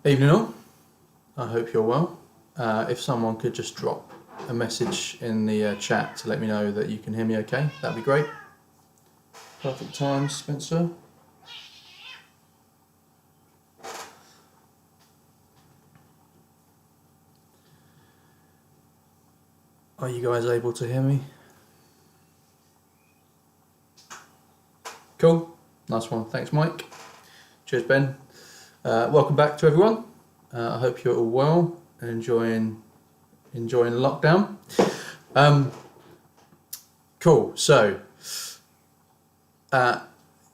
Evening all, I hope you're well. If someone could just drop a message in the chat to let me know that you can hear me okay, that'd be great. Perfect time, Spencer. Are you guys able to hear me? Cool, nice one, thanks Mike. Cheers Ben. Welcome back to everyone. I hope you're all well and enjoying lockdown. Cool, so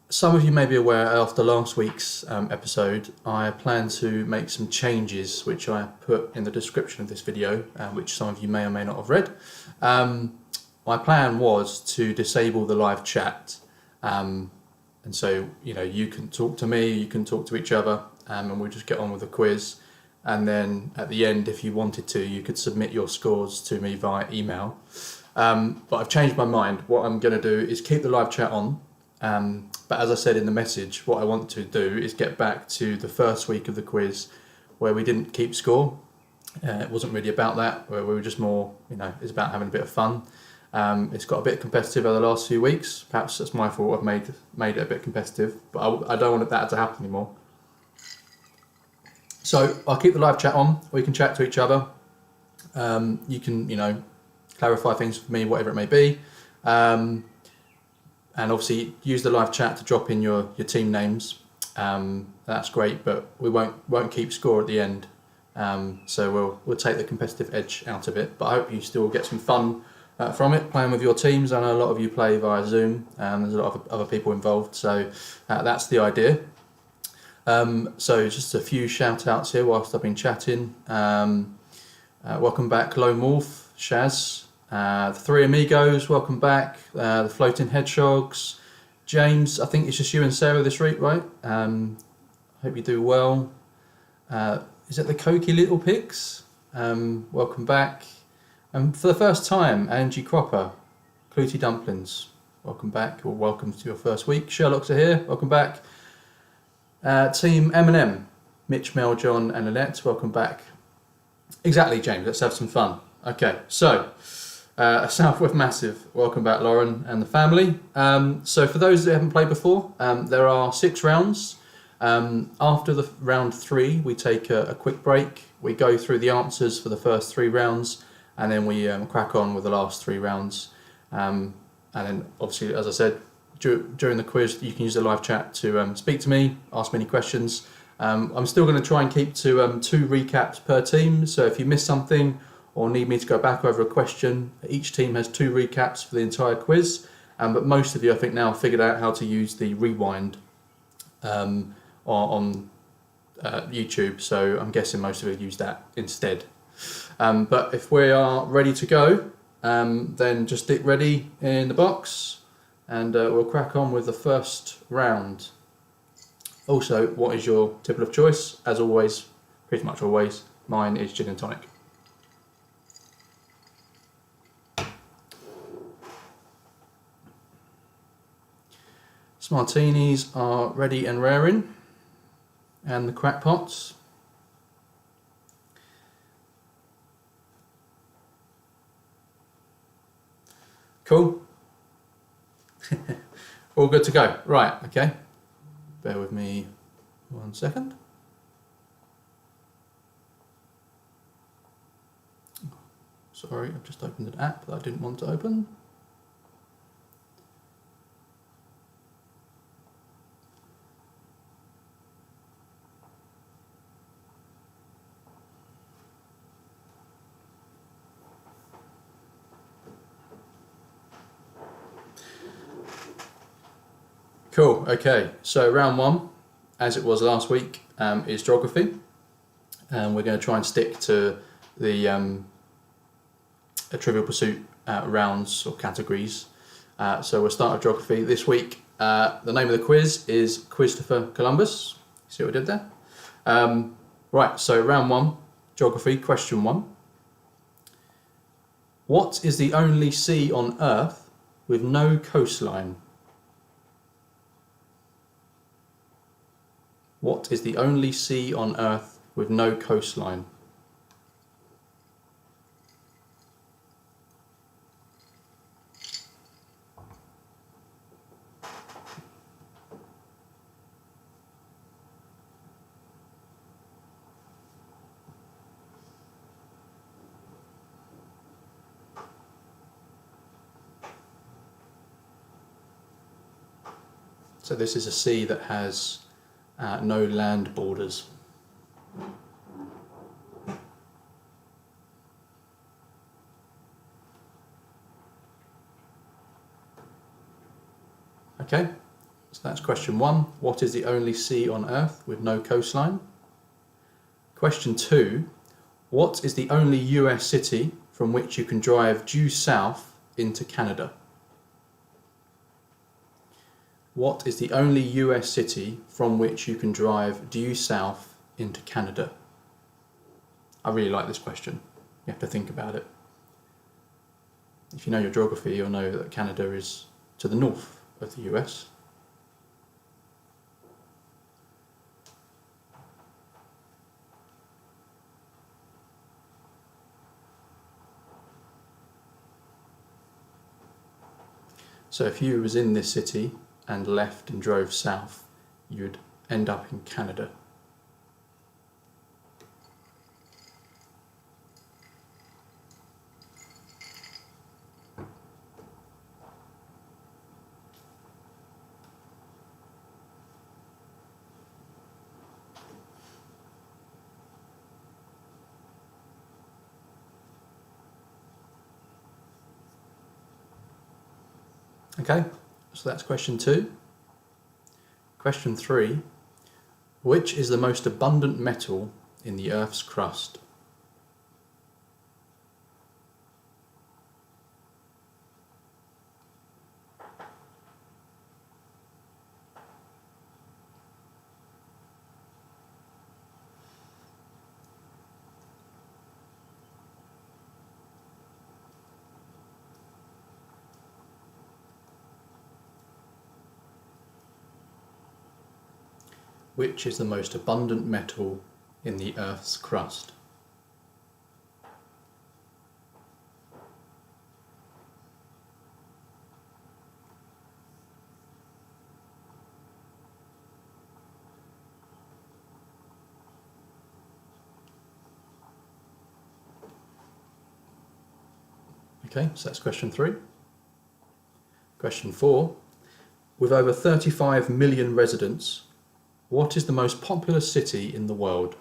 some of you may be aware after last week's episode I plan to make some changes which I put in the description of this video, which some of you may or may not have read. My plan was to disable the live chat, and so you can talk to me, you can talk to each other, and we'll just get on with the quiz. And then at the end, if you wanted to, you could submit your scores to me via email. But I've changed my mind. What I'm going to do is keep the live chat on. But as I said in the message, what I want to do is get back to the first week of the quiz where we didn't keep score. It wasn't really about that, where we were just more, it's about having a bit of fun. It's got a bit competitive over the last few weeks. Perhaps that's my fault. I've made it a bit competitive, but I don't want that to happen anymore. So I'll keep the live chat on. We can chat to each other. You can, clarify things for me, whatever it may be. And obviously use the live chat to drop in your team names. That's great, but we won't keep score at the end. So we'll take the competitive edge out of it. But I hope you still get some fun from it, playing with your teams. I know a lot of you play via Zoom, and there's a lot of other people involved. So that's the idea. So just a few shout outs here whilst I've been chatting. Welcome back Lone Wolf, Shaz, the Three Amigos, welcome back, the Floating Hedgehogs, James, I think it's just you and Sarah this week, right? Hope you do well. Is it the Cokie Little Pigs? Welcome back. And for the first time, Angie Cropper, Cluty Dumplings, welcome back, or welcome to your first week. Sherlock's are here, welcome back. Team M&M, Mitch, Mel, John and Annette, welcome back. Exactly, James, let's have some fun. Okay, so Southwest Massive, welcome back Lauren and the family. So for those that haven't played before, there are 6 rounds. After the round 3, we take a quick break. We go through the answers for the first 3 rounds, and then we crack on with the last 3 rounds. And then obviously, as I said, during the quiz, you can use the live chat to speak to me, ask me any questions. I'm still going to try and keep to 2 recaps per team. So if you miss something or need me to go back over a question, each team has 2 recaps for the entire quiz. But most of you, I think, now figured out how to use the rewind on YouTube. So I'm guessing most of you use that instead. But if we are ready to go, then just stick ready in the box. And we'll crack on with the first round. Also, what is your tipple of choice? As always, pretty much always, mine is gin and tonic. Smartinis are ready and raring, and the crack pots. Cool. All good to go. Right, okay. Bear with me 1 second. Sorry, I've just opened an app that I didn't want to open. Cool, okay, so round 1, as it was last week, is geography. And we're going to try and stick to the Trivial Pursuit rounds or categories. So we'll start with geography. This week, the name of the quiz is Quizthopher Columbus. See what I did there? Right, so round 1, geography, question 1. What is the only sea on Earth with no coastline? What is the only sea on Earth with no coastline? So this is a sea that has no land borders. Okay, so that's question 1. What is the only sea on Earth with no coastline? Question 2. What is the only US city from which you can drive due south into Canada? What is the only US city from which you can drive due south into Canada? I really like this question. You have to think about it. If you know your geography, you'll know that Canada is to the north of the US. So if you was in this city and left and drove south, you'd end up in Canada. Okay, so that's question 2. Question 3. Which is the most abundant metal in the Earth's crust? Which is the most abundant metal in the Earth's crust? Okay, so that's question 3. Question 4. With over 35 million residents, what is the most populous city in the world?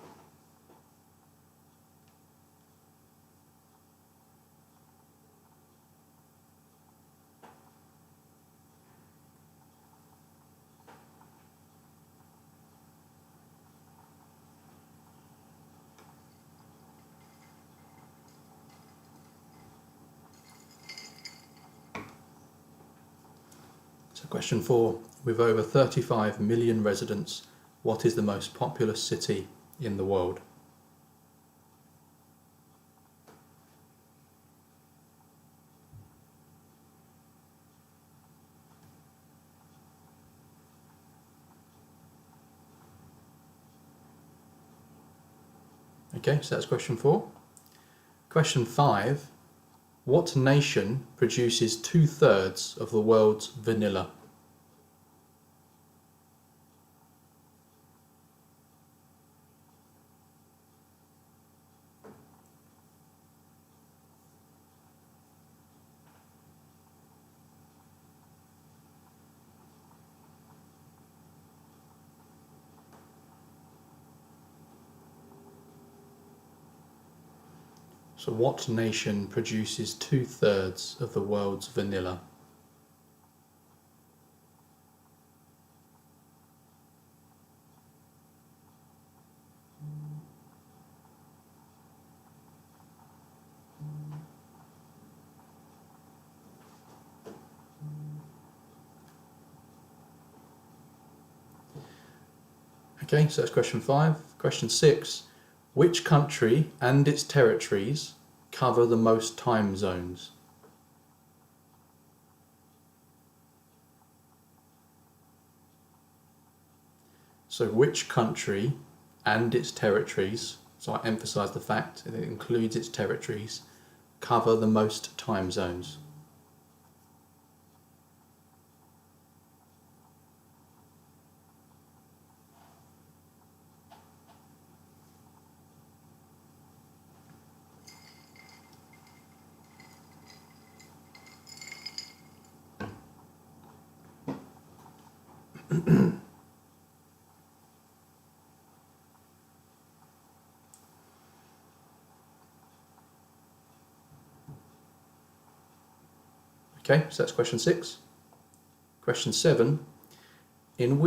So question 4. With over 35 million residents, what is the most populous city in the world? Okay, so that's question 4. Question 5. What nation produces 2/3 of the world's vanilla? So what nation produces 2/3 of the world's vanilla? Okay, so that's question 5. Question 6. Which country and its territories cover the most time zones? So which country and its territories, so I emphasise the fact that it includes its territories, cover the most time zones? Okay, so that's question 6. Question 7. In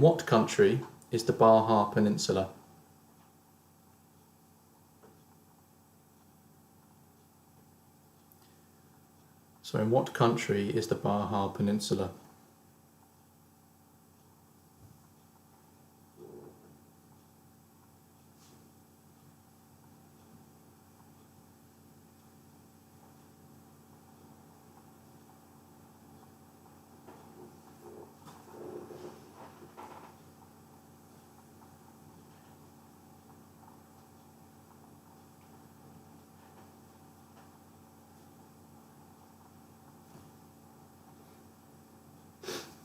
what country is the Baja Peninsula? So in what country is the Baja Peninsula?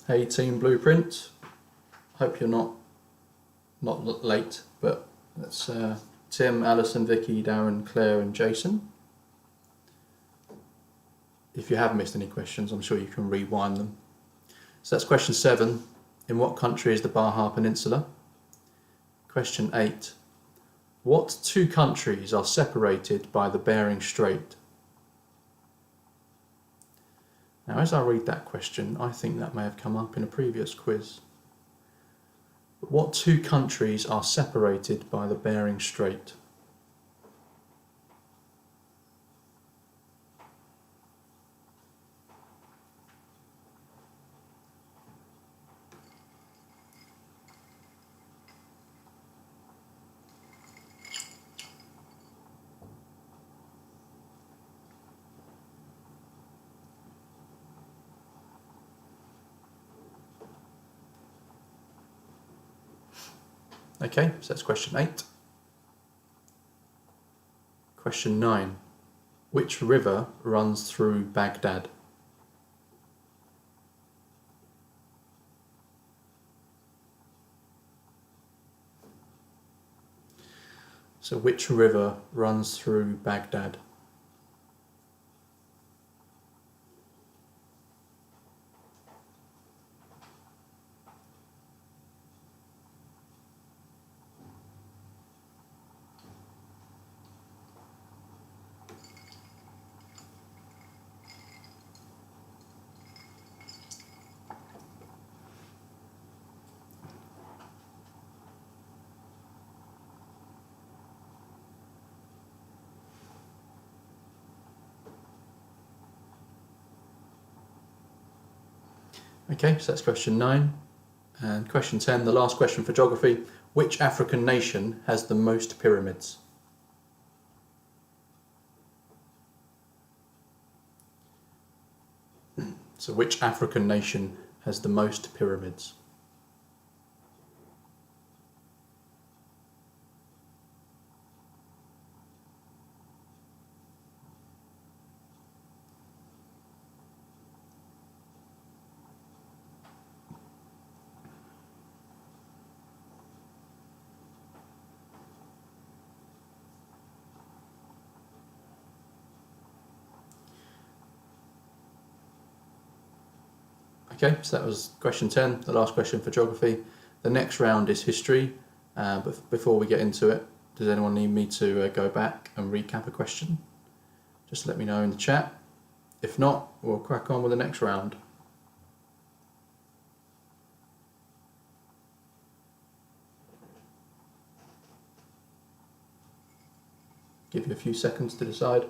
Hey Team Blueprint, hope you're not late, but that's Tim, Alison, Vicky, Darren, Claire and Jason. If you have missed any questions, I'm sure you can rewind them. So that's question 7. In what country is the Baja Peninsula? Question 8. What 2 countries are separated by the Bering Strait? Now, as I read that question, I think that may have come up in a previous quiz. But what 2 countries are separated by the Bering Strait? Okay, so that's question 8. Question 9. Which river runs through Baghdad? So which river runs through Baghdad? Okay, so that's question 9. And question 10, the last question for geography. Which African nation has the most pyramids? So which African nation has the most pyramids? Okay, so that was question 10, the last question for geography. The next round is history, but before we get into it, does anyone need me to go back and recap a question? Just let me know in the chat. If not, we'll crack on with the next round. Give you a few seconds to decide.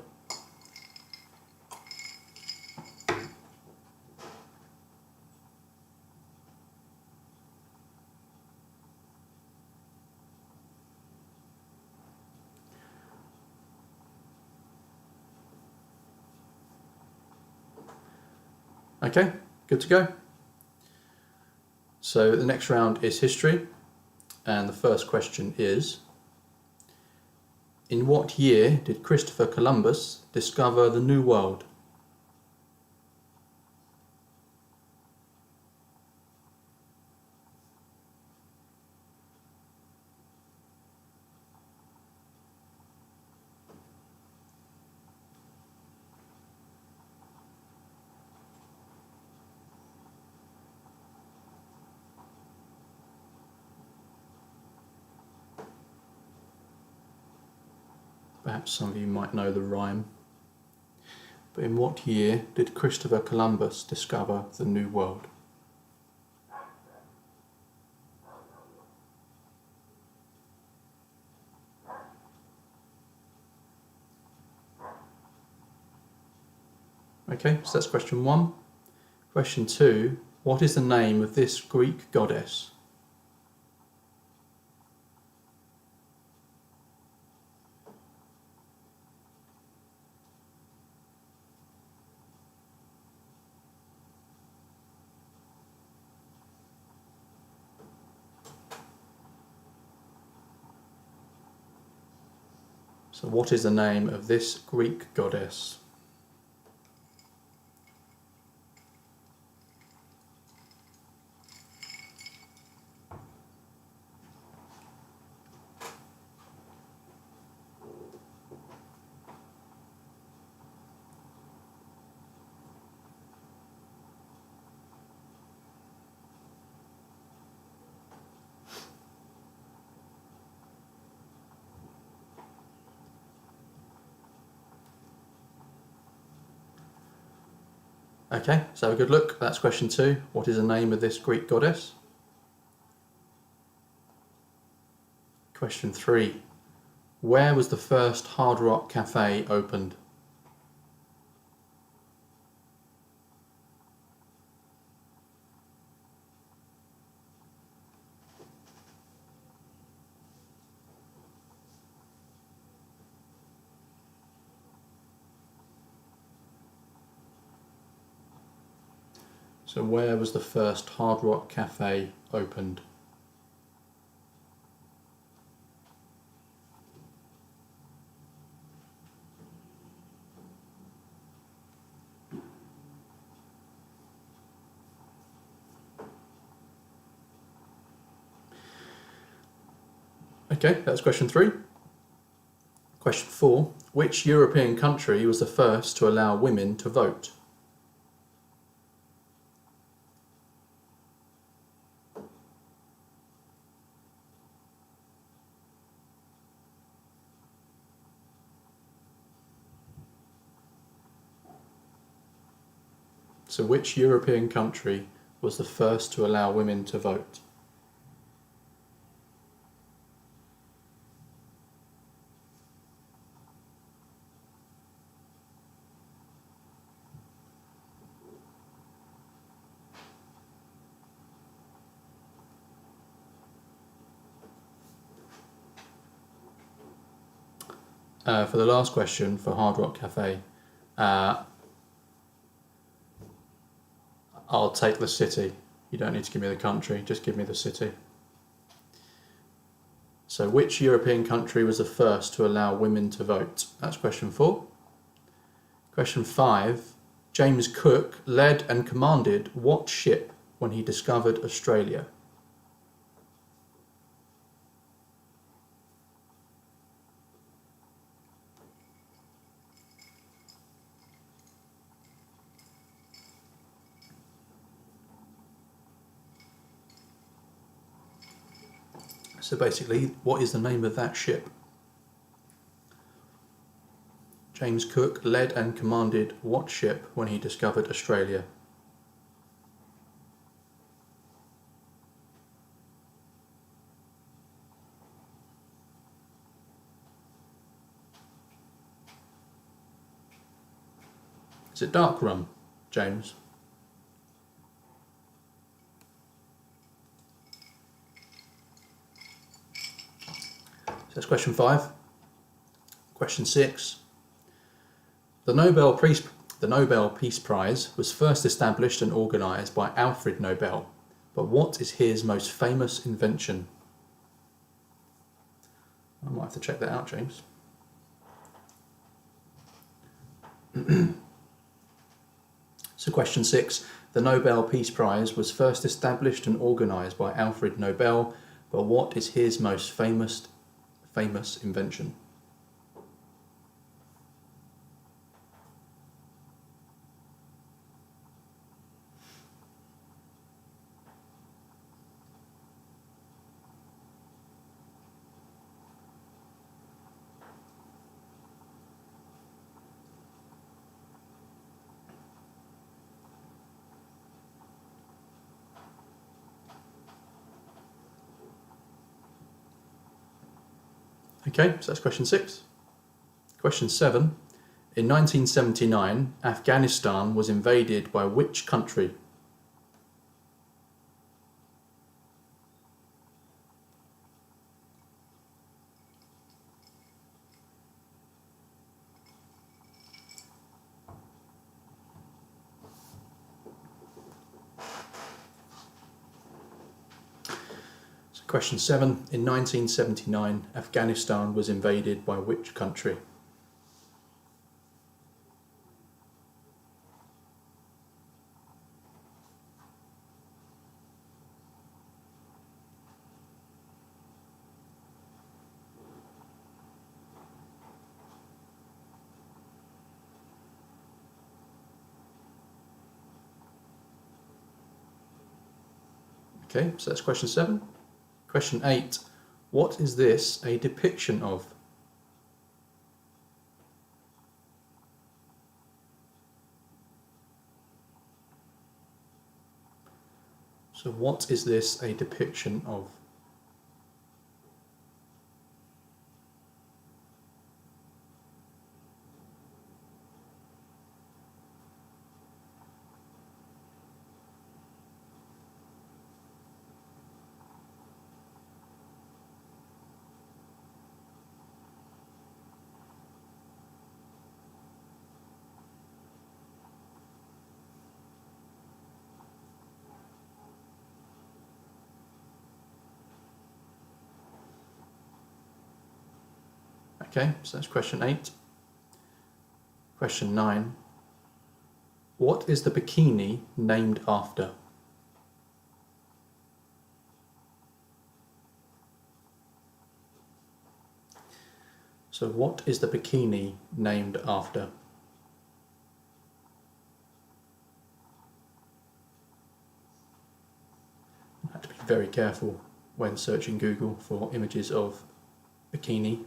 Okay, good to go. So the next round is history. And the first question is, in what year did Christopher Columbus discover the New World? Perhaps some of you might know the rhyme. But in what year did Christopher Columbus discover the New World? Okay, so that's question 1. Question 2, what is the name of this Greek goddess? So what is the name of this Greek goddess? Okay, so have a good look. That's question 2. What is the name of this Greek goddess? Question 3. Where was the first Hard Rock Cafe opened? So where was the first Hard Rock Cafe opened? Okay, that's question 3. Question 4. Which European country was the first to allow women to vote? So which European country was the first to allow women to vote? For the last question for Hard Rock Cafe, I'll take the city. You don't need to give me the country, just give me the city. So which European country was the first to allow women to vote? That's question 4. Question 5. James Cook led and commanded what ship when he discovered Australia? So basically, what is the name of that ship? James Cook led and commanded what ship when he discovered Australia? Is it dark rum, James? So that's question 5. Question 6. The Nobel Peace Prize was first established and organised by Alfred Nobel, but what is his most famous invention? I might have to check that out, James. So question 6. The Nobel Peace Prize was first established and organised by Alfred Nobel, but what is his most famous invention? Okay, so that's question 6. Question 7. In 1979, Afghanistan was invaded by which country? Question 7. In 1979, Afghanistan was invaded by which country? Okay, so that's question 7. Question 8. What is this a depiction of? So what is this a depiction of? Okay, so that's question 8. Question 9. What is the bikini named after? So what is the bikini named after? You have to be very careful when searching Google for images of bikini.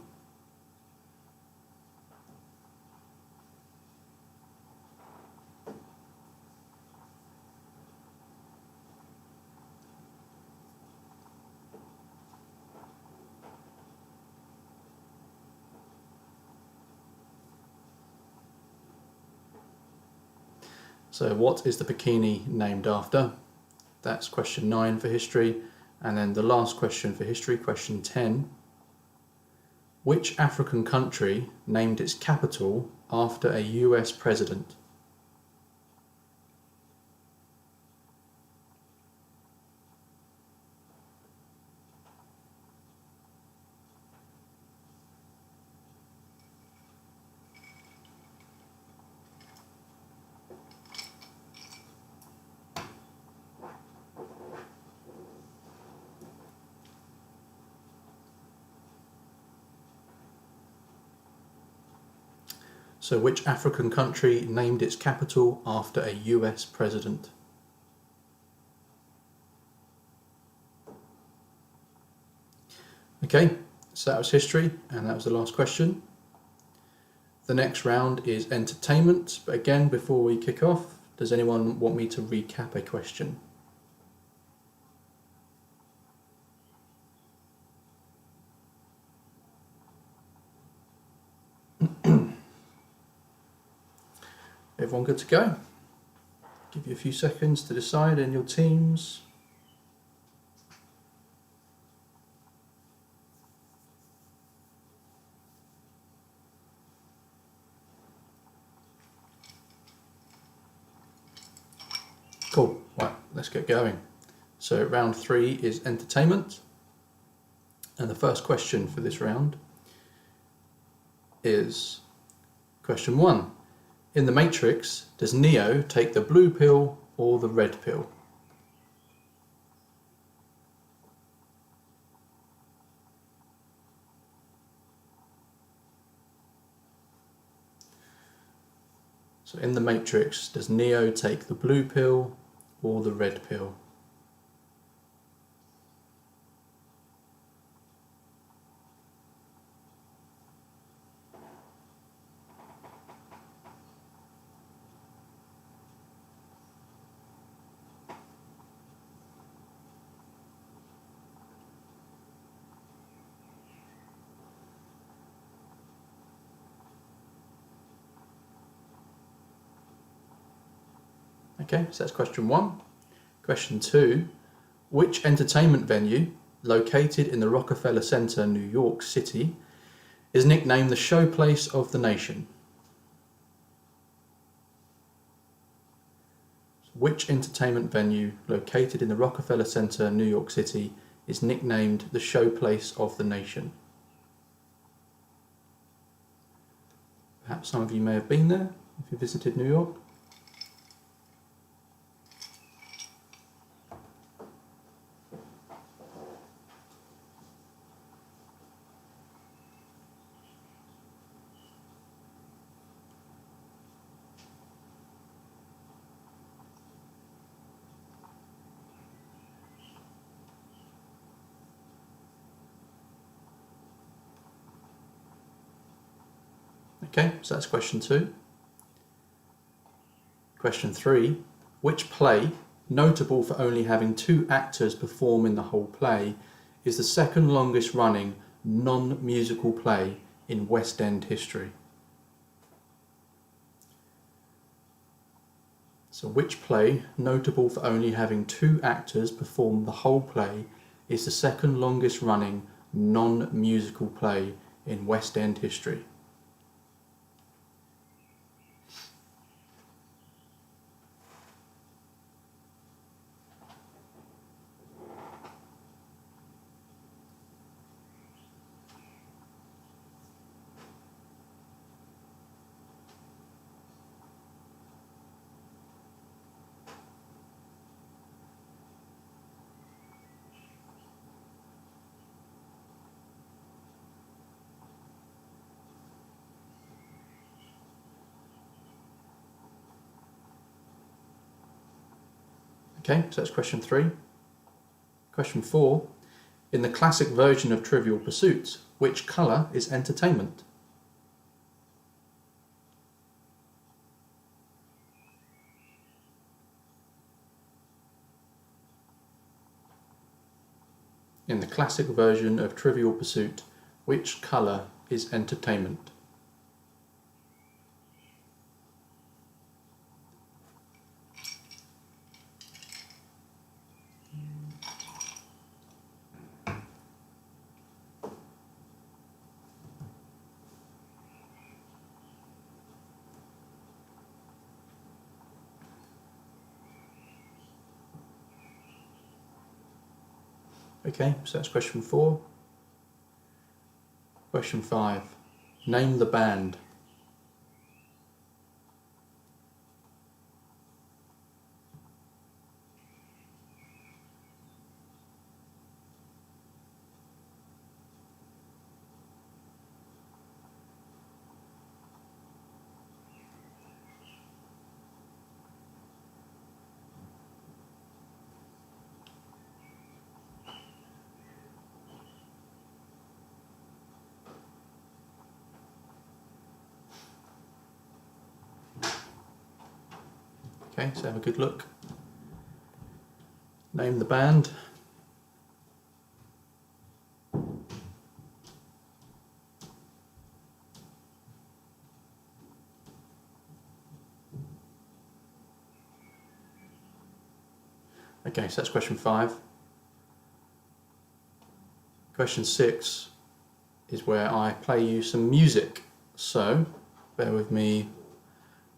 So what is the bikini named after? That's question 9 for history. And then the last question for history, question 10. Which African country named its capital after a US president? So which African country named its capital after a US president? Okay, so that was history, and that was the last question. The next round is entertainment, but again, before we kick off, does anyone want me to recap a question? Everyone good to go? Give you a few seconds to decide in your teams. Cool, right, let's get going. So round 3 is entertainment. And the first question for this round is question 1. In the Matrix, does Neo take the blue pill or the red pill? So in the Matrix, does Neo take the blue pill or the red pill? Okay, so that's question 1. Question 2, which entertainment venue located in the Rockefeller Center, New York City, is nicknamed the showplace of the nation? Which entertainment venue located in the Rockefeller Center, New York City, is nicknamed the showplace of the nation? Perhaps some of you may have been there if you visited New York. Okay, so that's question 2. Question 3, which play, notable for only having 2 actors perform in the whole play, is the second longest running non-musical play in West End history? So which play, notable for only having 2 actors perform the whole play, is the second longest running non-musical play in West End history? Okay, so that's question 3. Question 4. In the classic version of Trivial Pursuit, which colour is entertainment? In the classic version of Trivial Pursuit, which colour is entertainment? Okay, so that's question 4. Question 5. Name the band. Okay, so have a good look. Name the band. Okay, so that's question 5. Question 6 is where I play you some music. So, bear with me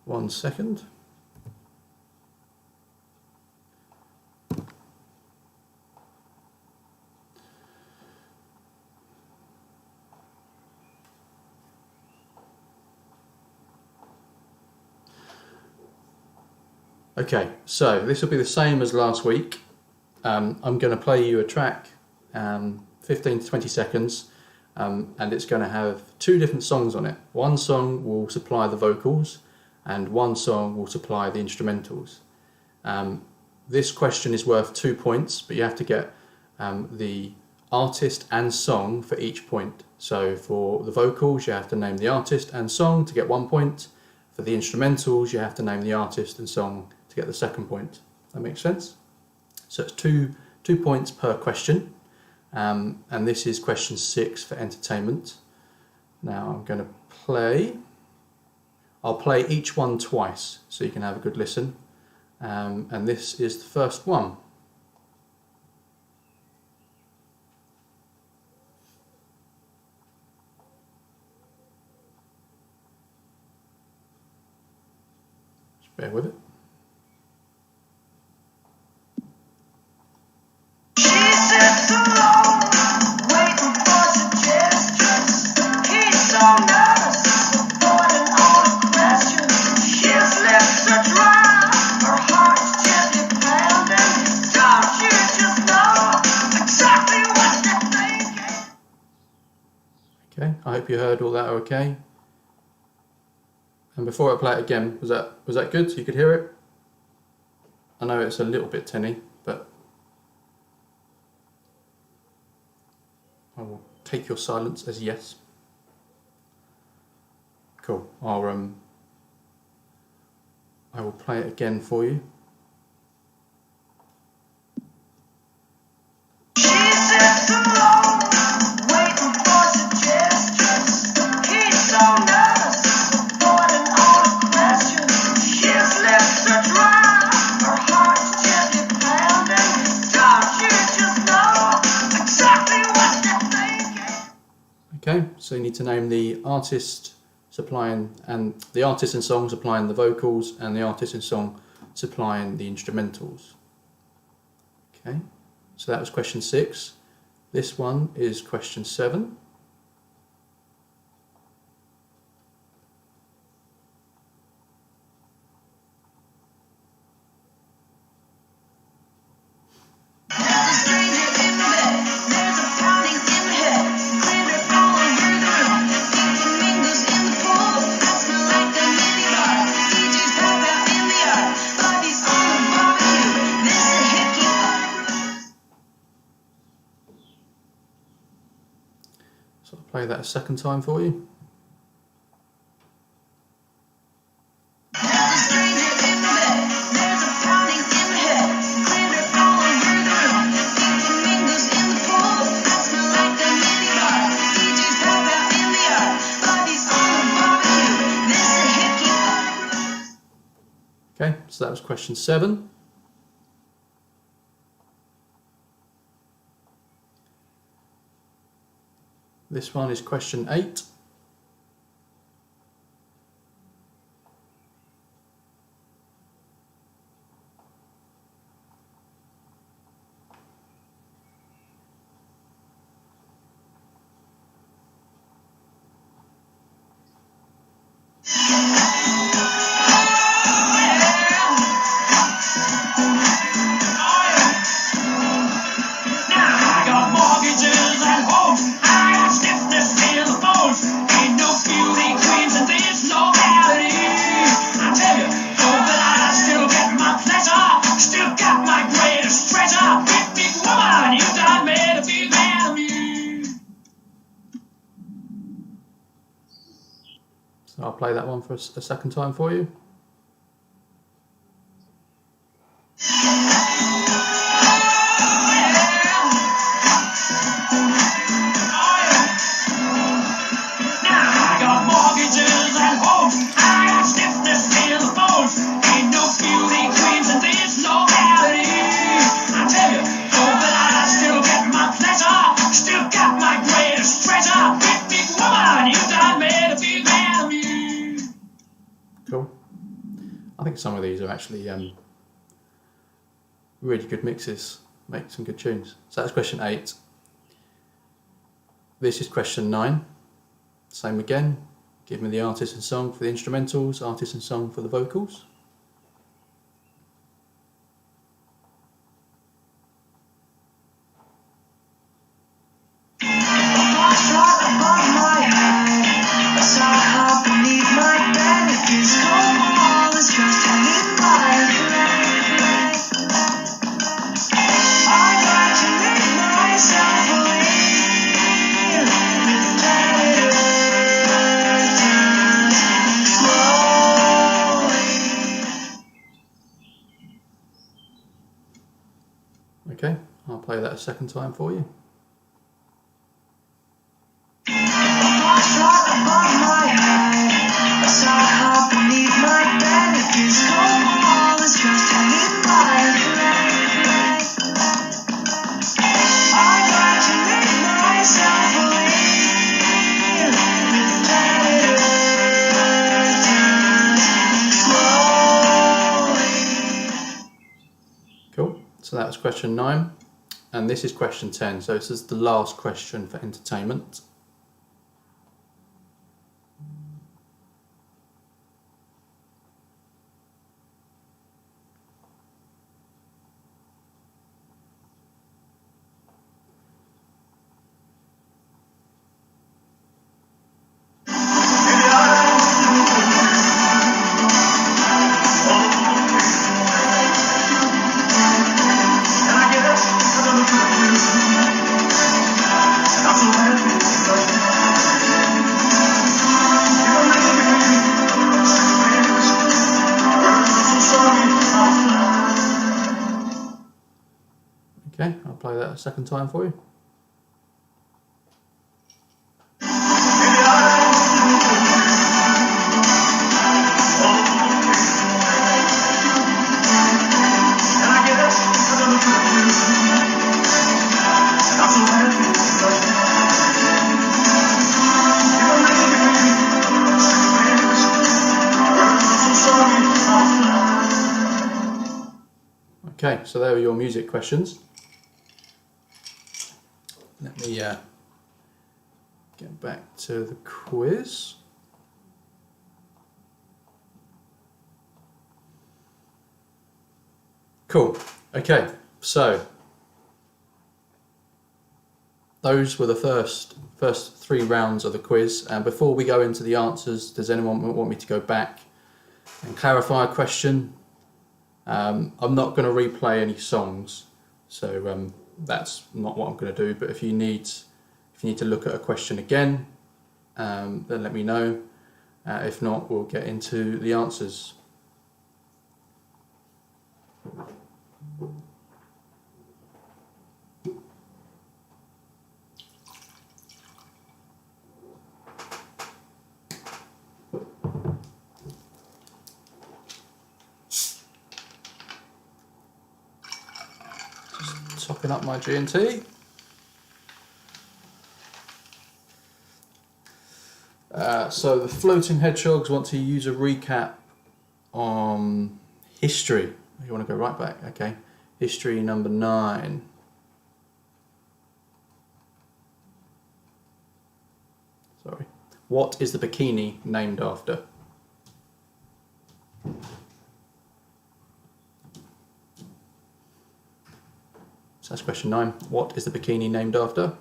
1 second. Okay, so this will be the same as last week. I'm going to play you a track, 15 to 20 seconds, and it's going to have two different songs on it. One song will supply the vocals, and one song will supply the instrumentals. This question is worth 2 points, but you have to get the artist and song for each point. So for the vocals, you have to name the artist and song to get 1 point. For the instrumentals, you have to name the artist and song to get the second point. That makes sense? So it's two points per question. And this is question 6 for entertainment. Now I'm going to play. I'll play each one twice so you can have a good listen. And this is the first one. Just bear with it. Okay, I hope you heard all that okay. And before I play it again, was that good? So you could hear it? I know it's a little bit tinny, but I will take your silence as yes. Cool. I will play it again for you. Okay, so you need to name the artist supplying, and the artist and song supplying the vocals, and the artist and song supplying the instrumentals. Okay, so that was question 6. This one is question 7. So I'll play that a second time for you. Okay, so that was question 7. This one is question 8. So I'll play that one for a second time for you. Cool. I think some of these are actually really good mixes, make some good tunes. So that's question 8. This is question 9. Same again. Give me the artist and song for the instrumentals, artist and song for the vocals. Okay, I'll play that a second time for you. Cool, so that was question 9, and this is question 10, so this is the last question for entertainment. Okay, I'll play that a second time for you. Okay, so there are your music questions. Let me get back to the quiz. Cool. Okay, so those were the first 3 rounds of the quiz. And before we go into the answers, does anyone want me to go back and clarify a question? I'm not going to replay any songs, so that's not what I'm going to do. But if you need to look at a question again, then let me know. If not, we'll get into the answers. Just topping up my G&T. So the floating hedgehogs want to use a recap on history. You want to go right back, okay. History number 9. Sorry. What is the bikini named after? So that's question 9. What is the bikini named after?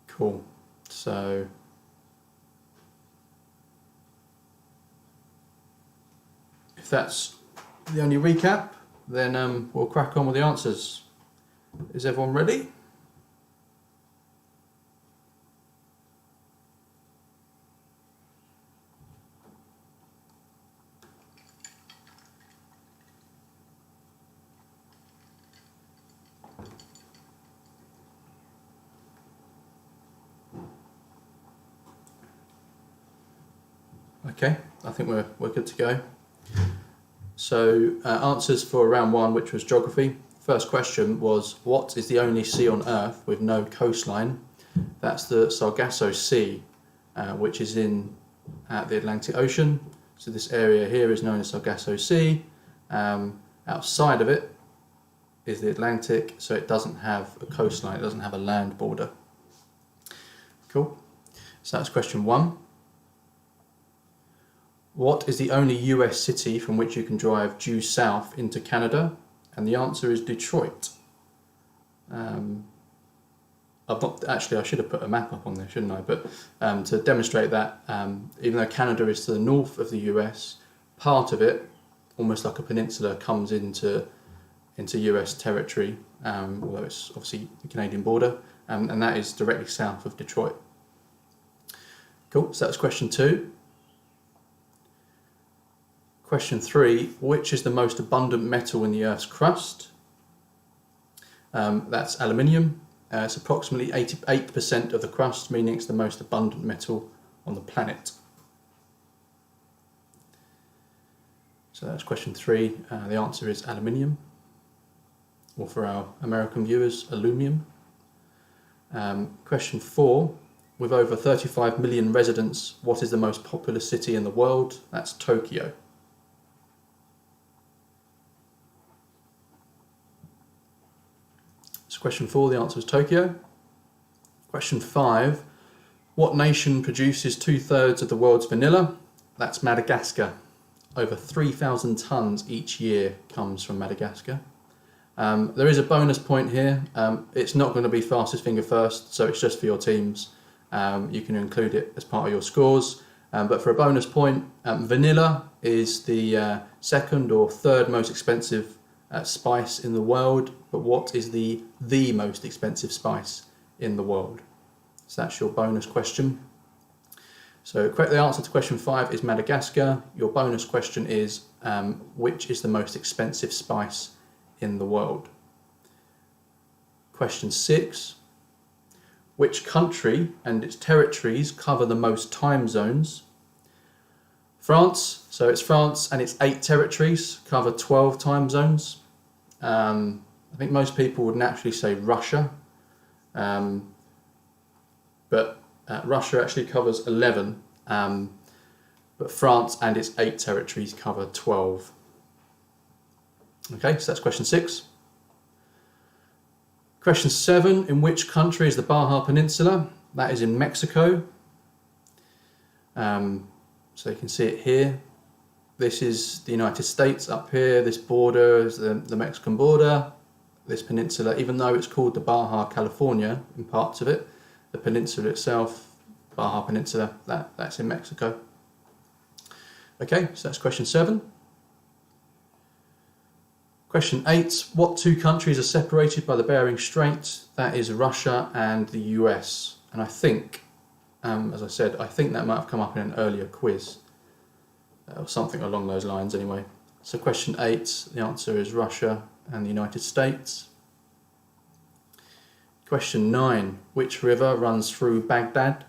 Cool. So if that's the only recap, then we'll crack on with the answers. Is everyone ready? Okay, I think we're good to go. So answers for round 1, which was geography. First question was, what is the only sea on Earth with no coastline? That's the Sargasso Sea, which is in the Atlantic Ocean. So this area here is known as Sargasso Sea. Outside of it is the Atlantic, so it doesn't have a coastline, it doesn't have a land border. Cool. So that's question 1. What is the only US city from which you can drive due south into Canada? And the answer is Detroit. I should have put a map up on there, shouldn't I? But to demonstrate that, even though Canada is to the north of the US, part of it, almost like a peninsula, comes into US territory, although it's obviously the Canadian border, and that is directly south of Detroit. Cool, so that's question 2. Question 3, which is the most abundant metal in the Earth's crust? That's aluminium. It's approximately 88% of the crust, meaning it's the most abundant metal on the planet. So that's question 3. The answer is aluminium, or for our American viewers, aluminum. Question 4, with over 35 million residents, what is the most populous city in the world? That's Tokyo. So question 4, the answer is Tokyo. Question 5, what nation produces 2/3 of the world's vanilla? That's Madagascar. Over 3,000 tonnes each year comes from Madagascar. There is a bonus point here. It's not going to be fastest finger first, so it's just for your teams. You can include it as part of your scores. But for a bonus point, vanilla is the second or third most expensive spice in the world. But what is the most expensive spice in the world? So that's your bonus question. So the answer to question 5 is Madagascar. Your bonus question is, which is the most expensive spice in the world? Question 6, which country and its territories cover the most time zones? France, so it's France and its 8 territories cover 12 time zones. I think most people would naturally say Russia, but Russia actually covers 11, but France and its 8 territories cover 12. Okay, so that's question 6. Question 7, in which country is the Baja Peninsula? That is in Mexico. So you can see it here. This is the United States up here. This border is the Mexican border. This peninsula, even though it's called the Baja California in parts of it, the peninsula itself, Baja Peninsula, that's in Mexico. Okay, so that's question 7. Question 8, what 2 countries are separated by the Bering Strait? That is Russia and the US. And I think, as I said, I think that might have come up in an earlier quiz, or something along those lines anyway. So question 8, the answer is Russia and the United States. Question 9, which river runs through Baghdad?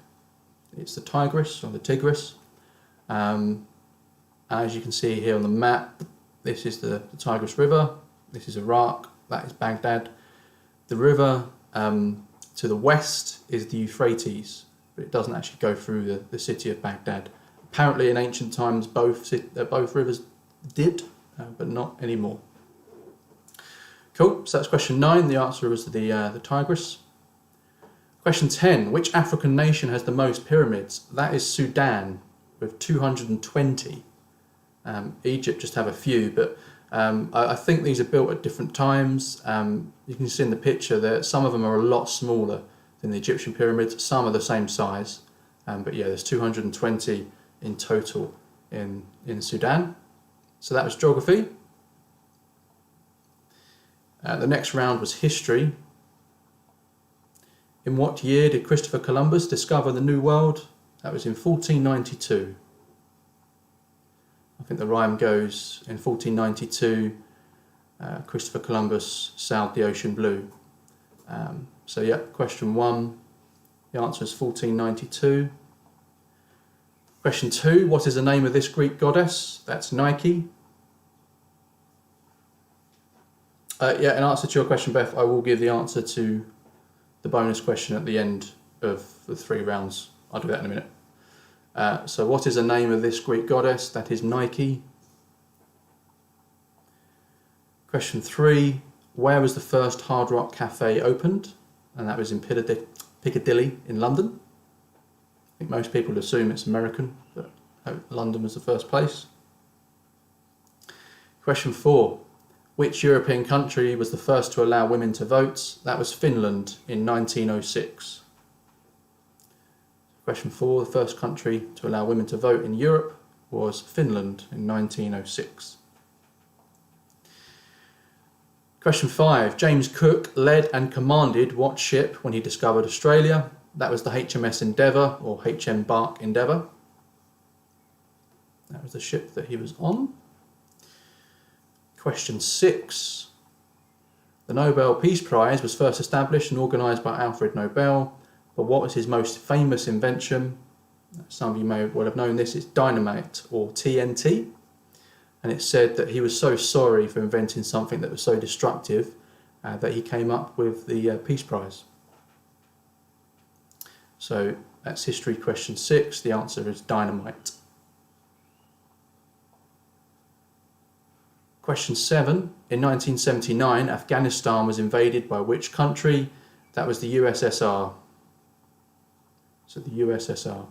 It's the Tigris or the Tigris. As you can see here on the map, this is the Tigris River, this is Iraq, that is Baghdad. The river to the west is the Euphrates, but it doesn't actually go through the city of Baghdad. Apparently in ancient times both rivers did, but not anymore. Cool, so that's question 9, the answer was the Tigris. Question 10, which African nation has the most pyramids? That is Sudan, with 220. Egypt just have a few, but I think these are built at different times. You can see in the picture that some of them are a lot smaller than the Egyptian pyramids, some are the same size, but yeah, there's 220 in total in Sudan. So that was geography. The next round was history. In what year did Christopher Columbus discover the New World? That was in 1492. I think the rhyme goes, in 1492, Christopher Columbus sailed the ocean blue. So yeah, question 1, the answer is 1492. Question 2, what is the name of this Greek goddess? That's Nike. Yeah, in answer to your question, Beth, I will give the answer to the bonus question at the end of the 3 rounds. I'll do that in a minute. So what is the name of this Greek goddess? That is Nike. Question 3, where was the first Hard Rock Cafe opened? And that was in Piccadilly in London. I think most people assume it's American, but London was the first place. Question 4, which European country was the first to allow women to vote? That was Finland in 1906. Question 4, the first country to allow women to vote in Europe was Finland in 1906. Question 5, James Cook led and commanded what ship when he discovered Australia? That was the HMS Endeavour, or HM Bark Endeavour. That was the ship that he was on. Question 6. The Nobel Peace Prize was first established and organised by Alfred Nobel, but what was his most famous invention? Some of you may well have known this. It's dynamite, or TNT. And it's said that he was so sorry for inventing something that was so destructive that he came up with the Peace Prize. So that's history question 6. The answer is dynamite. Question 7. In 1979, Afghanistan was invaded by which country? That was the USSR. So the USSR.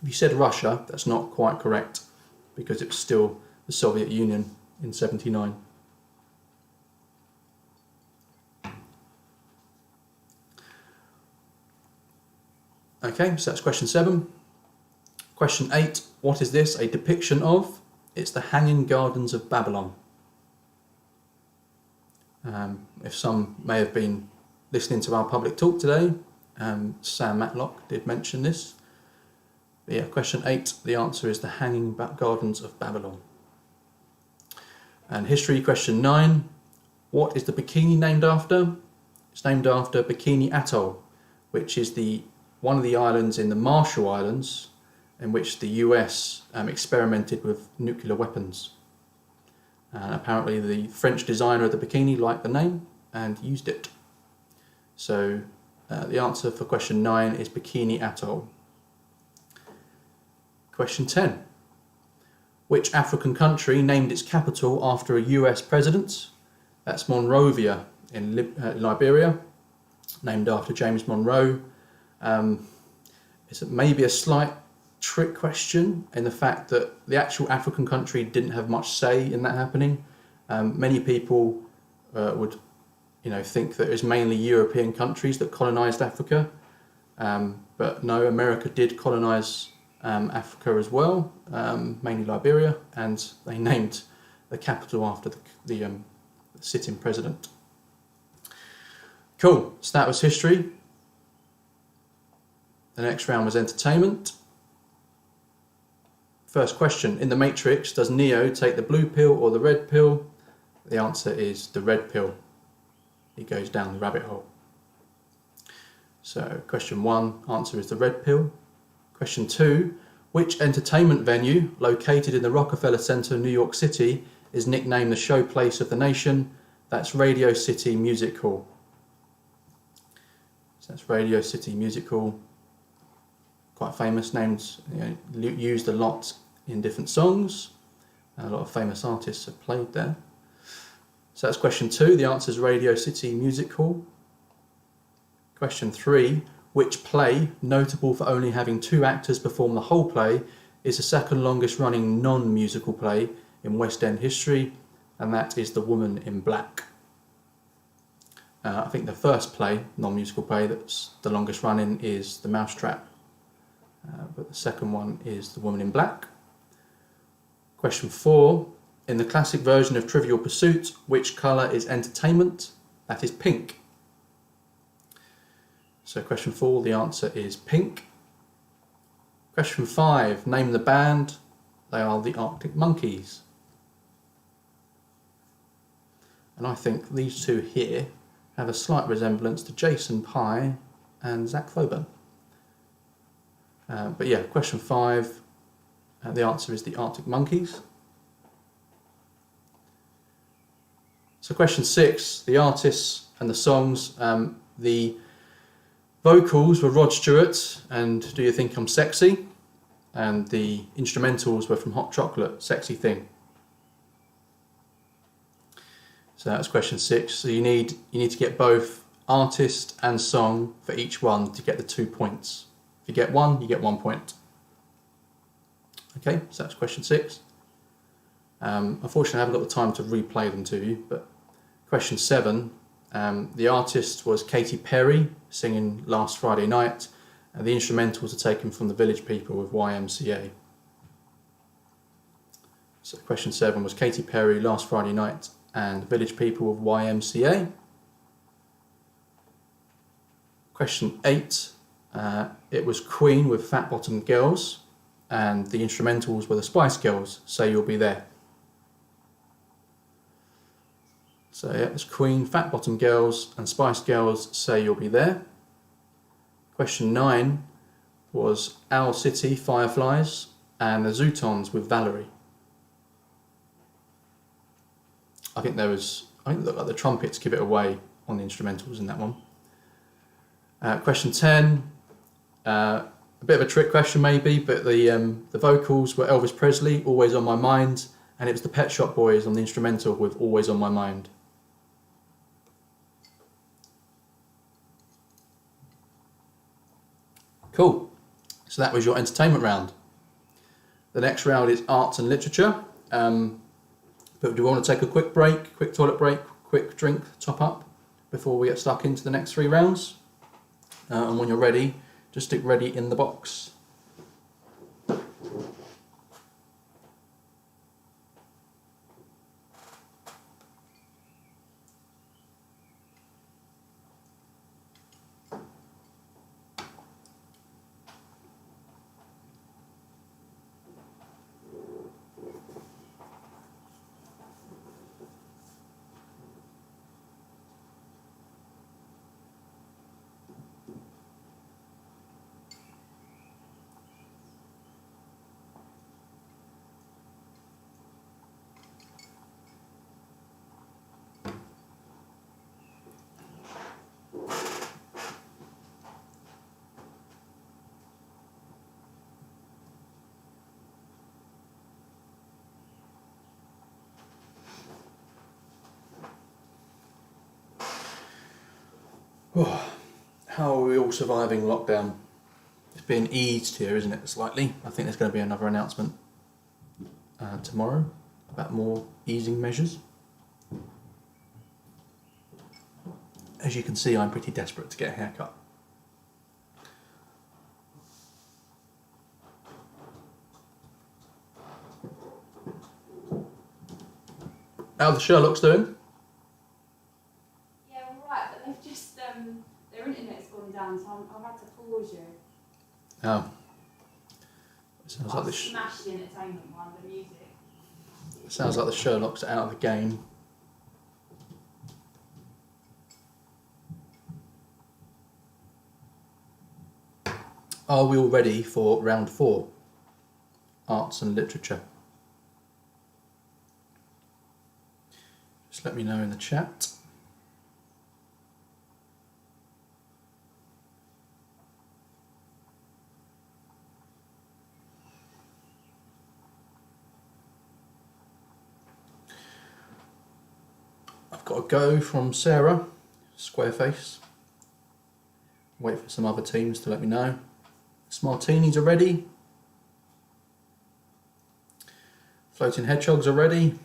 If you said Russia, that's not quite correct because it was still the Soviet Union in 79. Okay, so that's question 7. Question 8. What is this a depiction of? It's the Hanging Gardens of Babylon. If some may have been listening to our public talk today, Sam Matlock did mention this. But yeah, question 8, the answer is the Hanging Gardens of Babylon. And history question 9, what is the bikini named after? It's named after Bikini Atoll, which is one of the islands in the Marshall Islands in which the US experimented with nuclear weapons. And apparently the French designer of the bikini liked the name and used it. So the answer for question 9 is Bikini Atoll. Question 10. Which African country named its capital after a US president? That's Monrovia in Liberia, named after James Monroe. It's maybe a slight trick question in the fact that the actual African country didn't have much say in that happening. Many people would think that it was mainly European countries that colonised Africa, but no, America did colonise Africa as well, mainly Liberia, and they named the capital after the sitting president. Cool, so that was history. The next round was entertainment. First question, in The Matrix, does Neo take the blue pill or the red pill? The answer is the red pill. He goes down the rabbit hole. So question 1, answer is the red pill. Question 2, which entertainment venue located in the Rockefeller Center, New York City is nicknamed the showplace of the nation? That's Radio City Music Hall. So that's Radio City Music Hall. Quite famous, names used a lot in different songs. A lot of famous artists have played there. So that's question 2. The answer is Radio City Music Hall. Question 3. Which play, notable for only having 2 actors perform the whole play, is the second longest running non-musical play in West End history? And that is The Woman in Black. I think the first play, non-musical play, that's the longest running is The Mousetrap. But the second one is The Woman in Black. Question 4. In the classic version of Trivial Pursuit, which colour is entertainment? That is pink. So question 4, the answer is pink. Question 5. Name the band. They are the Arctic Monkeys. And I think these two here have a slight resemblance to Jason Pye and Zach Coburn. But yeah, question 5, the answer is the Arctic Monkeys. So question 6, the artists and the songs. The vocals were Rod Stewart and Do You Think I'm Sexy? And the instrumentals were from Hot Chocolate, Sexy Thing. So that's question 6. So you need to get both artist and song for each one to get the 2 points. If you get 1, you get 1 point. Okay, so that's question 6. Unfortunately, I haven't got the time to replay them to you, but question 7, the artist was Katy Perry singing Last Friday Night, and the instrumentals are taken from the Village People with YMCA. So question 7 was Katy Perry, Last Friday Night, and Village People with YMCA. Question 8, it was Queen with Fat Bottom Girls. and the instrumentals were the Spice Girls, Say You'll Be There. So yeah, it's Queen, Fat Bottom Girls and Spice Girls, Say You'll Be There. Question 9 was Owl City, Fireflies and the Zootons with Valerie. I think the trumpets give it away on the instrumentals in that one. Question 10, a bit of a trick question maybe, but the vocals were Elvis Presley, Always on My Mind, and it was the Pet Shop Boys on the instrumental with Always on My Mind. Cool. So that was your entertainment round. The next round is arts and literature. But do we want to take a quick break, quick toilet break, quick drink, top up before we get stuck into the next 3 rounds? And when you're ready, just stick ready in the box. How are we all surviving lockdown? It's been eased here, isn't it, slightly? I think there's going to be another announcement tomorrow about more easing measures. As you can see, I'm pretty desperate to get a haircut. How the Sherlocks doing? Yeah, all right, but they've just, their internet's gone down, so I've had to pause you. Oh. It sounds like smashed the entertainment one, the music. It sounds like the Sherlocks are out of the game. Are we all ready for round 4? Arts and literature. Just let me know in the chat. I've got a go from Sarah, Squareface. Wait for some other teams to let me know. Smartinis are ready. Floating hedgehogs are ready.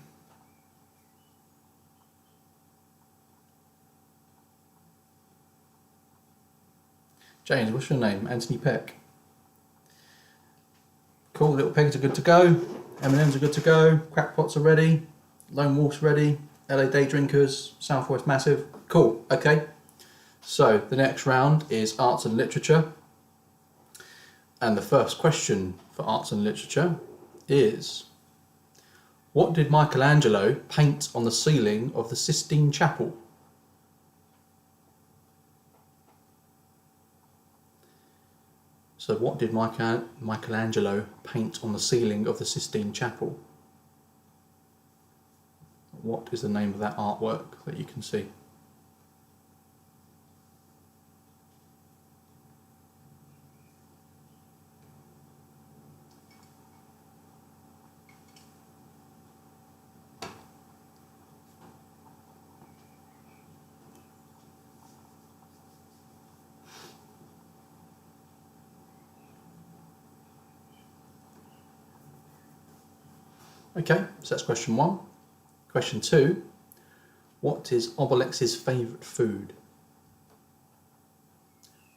James, what's your name? Anthony Peck. Cool, little pegs are good to go. M&M's are good to go. Crackpots are ready. Lone Wolf's ready. LA Day Drinkers, Southwest Massive. Cool, okay. So the next round is arts and literature. And the first question for arts and literature is, what did Michelangelo paint on the ceiling of the Sistine Chapel? So what did Michelangelo paint on the ceiling of the Sistine Chapel? What is the name of that artwork that you can see? Okay, so that's question 1. Question 2, what is Obelix's favourite food?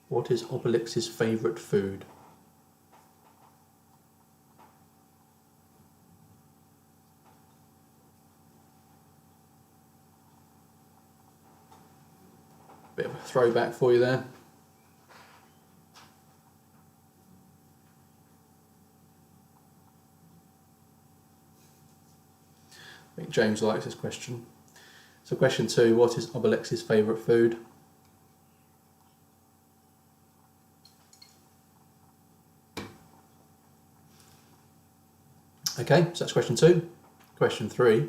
What is Obelix's favourite food? Bit of a throwback for you there. think James likes this question. So question 2, what is Obelix's favourite food? Okay, so that's question 2. Question 3.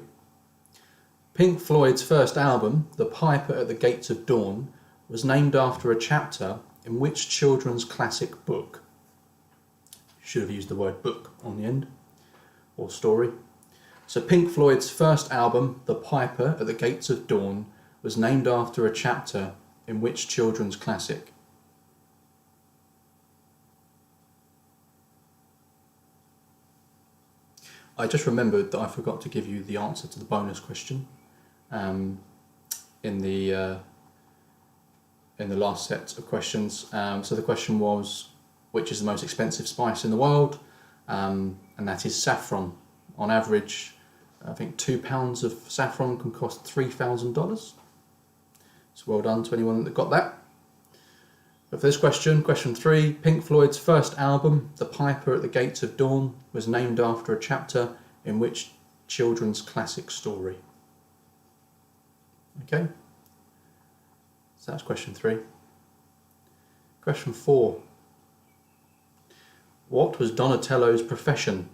Pink Floyd's first album, The Piper at the Gates of Dawn, was named after a chapter in which children's classic book? Should have used the word book on the end, or story. So Pink Floyd's first album, The Piper at the Gates of Dawn, was named after a chapter in which children's classic? I just remembered that I forgot to give you the answer to the bonus question in the last set of questions. So the question was, which is the most expensive spice in the world? And that is saffron. On average, I think £2 of saffron can cost $3,000. So well done to anyone that got that. But for this question, question 3, Pink Floyd's first album, The Piper at the Gates of Dawn, was named after a chapter in which children's classic story? Okay, so that's question 3. Question 4, what was Donatello's profession?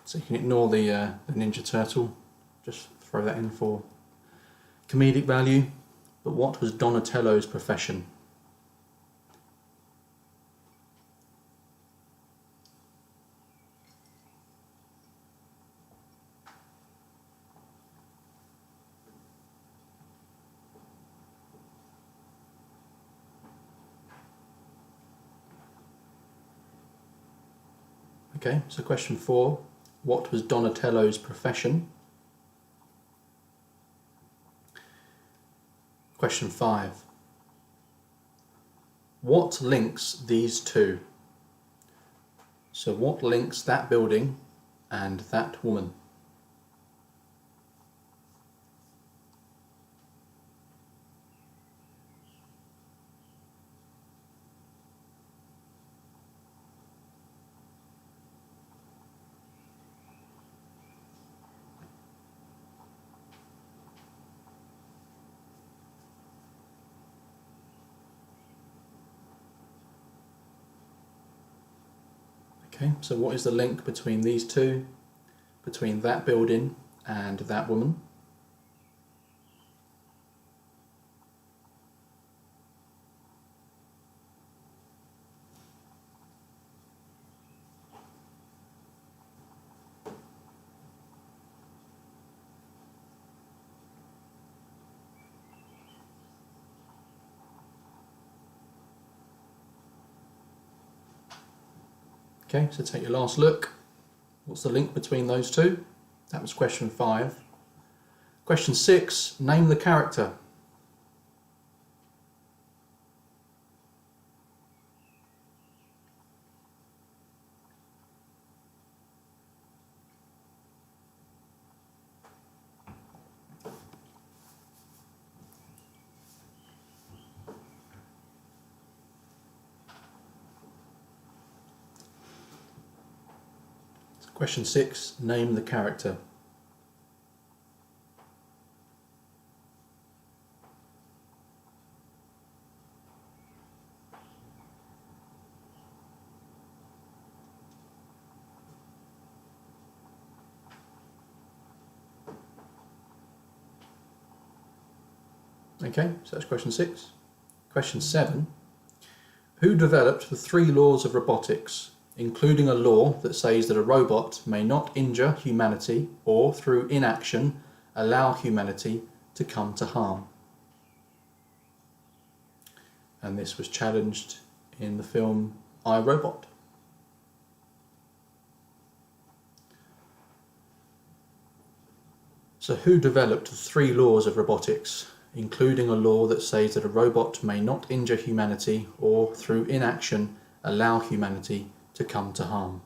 So you can ignore the Ninja Turtle, just throw that in for comedic value. But what was Donatello's profession? Okay, so question 4, what was Donatello's profession? Question 5, what links these two? So what links that building and that woman? Okay, so what is the link between these two, between that building and that woman? Okay, so take your last look. What's the link between those two? That was question 5. Question 6, name the character. Question 6, name the character. Okay, so that's question 6. Question 7, who developed the 3 laws of robotics, including a law that says that a robot may not injure humanity or, through inaction, allow humanity to come to harm? And this was challenged in the film I, Robot. So who developed the 3 laws of robotics, including a law that says that a robot may not injure humanity or, through inaction, allow humanity to come to harm?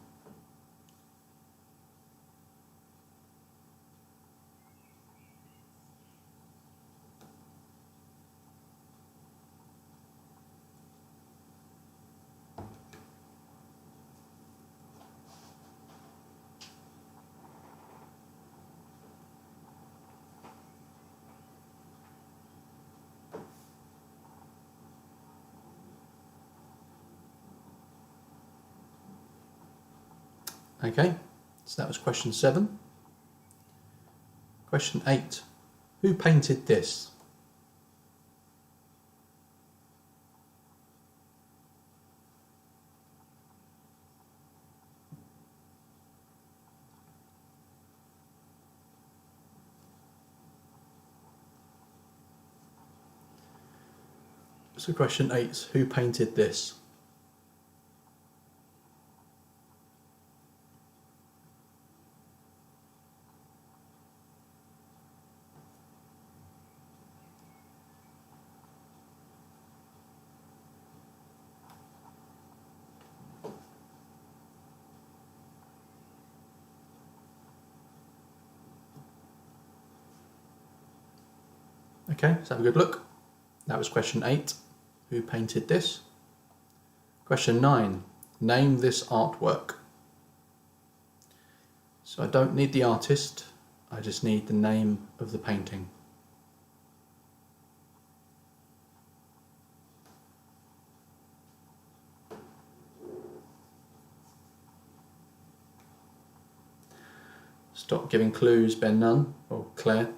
Okay, so that was question 7. Question 8. Who painted this? So question 8. Who painted this? Okay, let's have a good look. That was question 8. Who painted this? Question 9. Name this artwork. So I don't need the artist, I just need the name of the painting. Stop giving clues, Ben Nunn or Claire.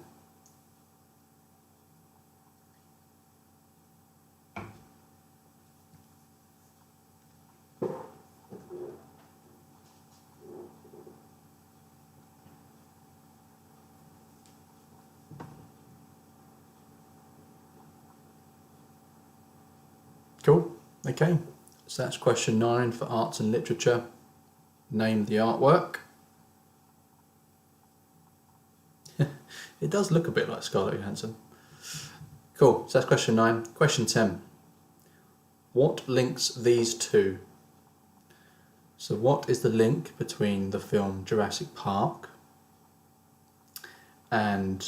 Cool, okay, so that's question 9 for arts and literature. Name the artwork. It does look a bit like Scarlett Johansson. Cool, so that's question 9. Question 10. What links these two? So what is the link between the film Jurassic Park and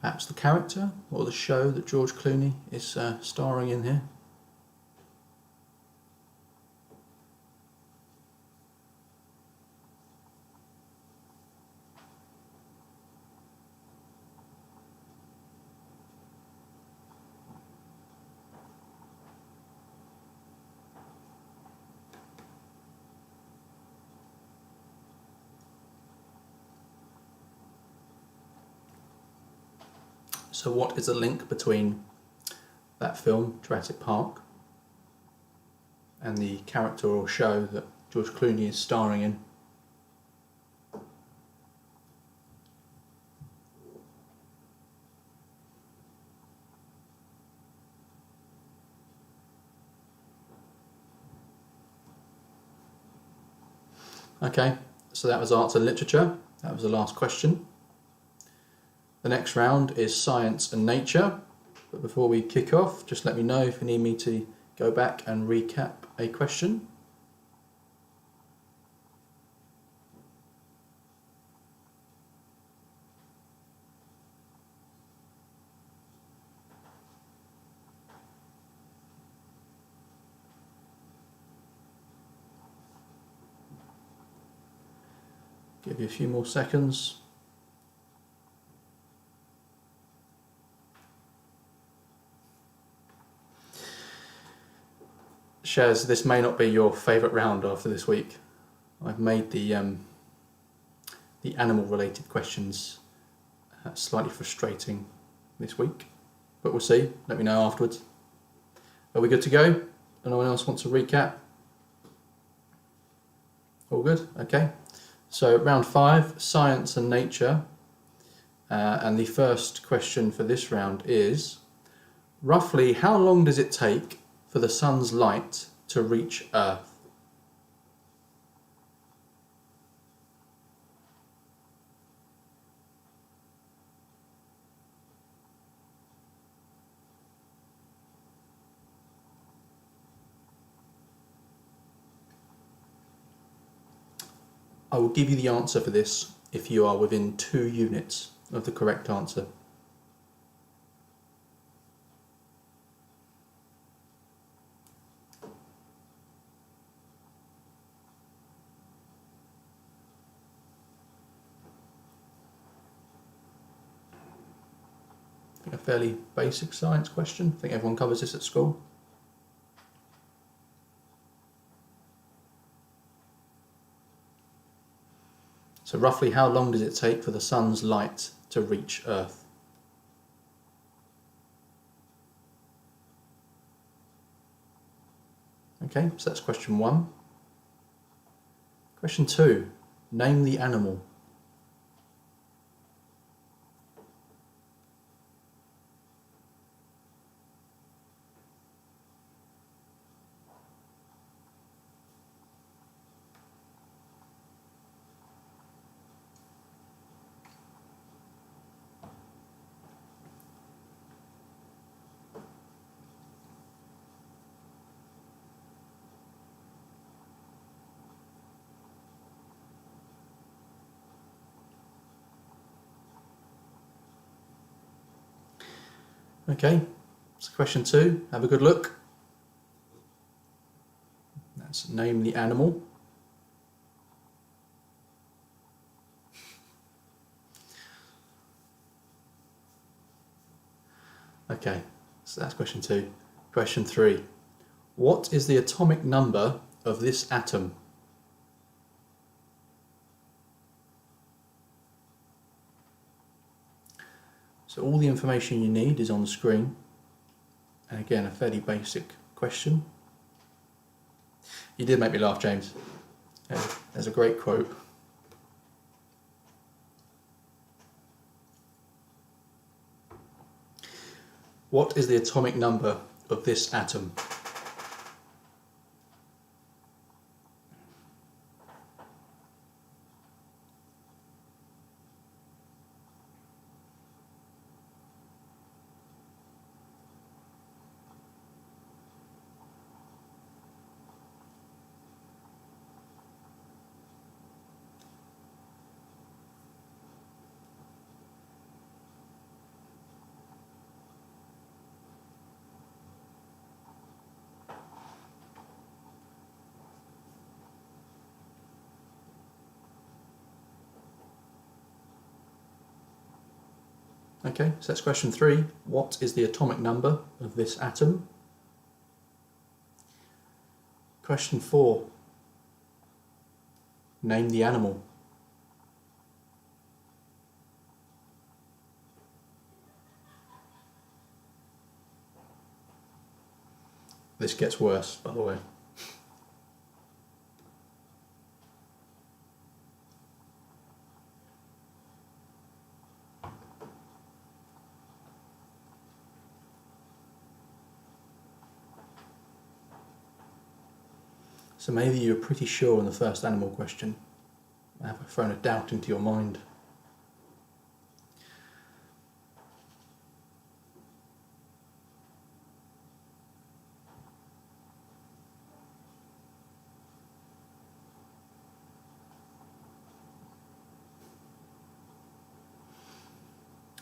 perhaps the character or the show that George Clooney is starring in here? So what is the link between that film, Jurassic Park, and the character or show that George Clooney is starring in? Okay, so that was arts and literature. That was the last question. The next round is science and nature. But before we kick off, just let me know if you need me to go back and recap a question. Give you a few more seconds. Shaz, this may not be your favourite round after this week. I've made the animal-related questions slightly frustrating this week, but we'll see. Let me know afterwards. Are we good to go? Anyone else want to recap? All good? Okay. So round 5, science and nature. And the first question for this round is, roughly how long does it take for the sun's light to reach Earth? I will give you the answer for this if you are within 2 units of the correct answer. I think a fairly basic science question. I think everyone covers this at school. So roughly how long does it take for the sun's light to reach Earth? Okay, so that's question 1. Question 2, name the animal. Okay, so question 2, have a good look. That's name the animal. Okay, so that's question 2. Question 3, what is the atomic number of this atom? So all the information you need is on the screen. And again, a fairly basic question. You did make me laugh, James. There's a great quote. What is the atomic number of this atom? Okay, so that's question 3. What is the atomic number of this atom? Question 4. Name the animal. This gets worse, by the way. So maybe you were pretty sure on the first animal question. I have thrown a doubt into your mind.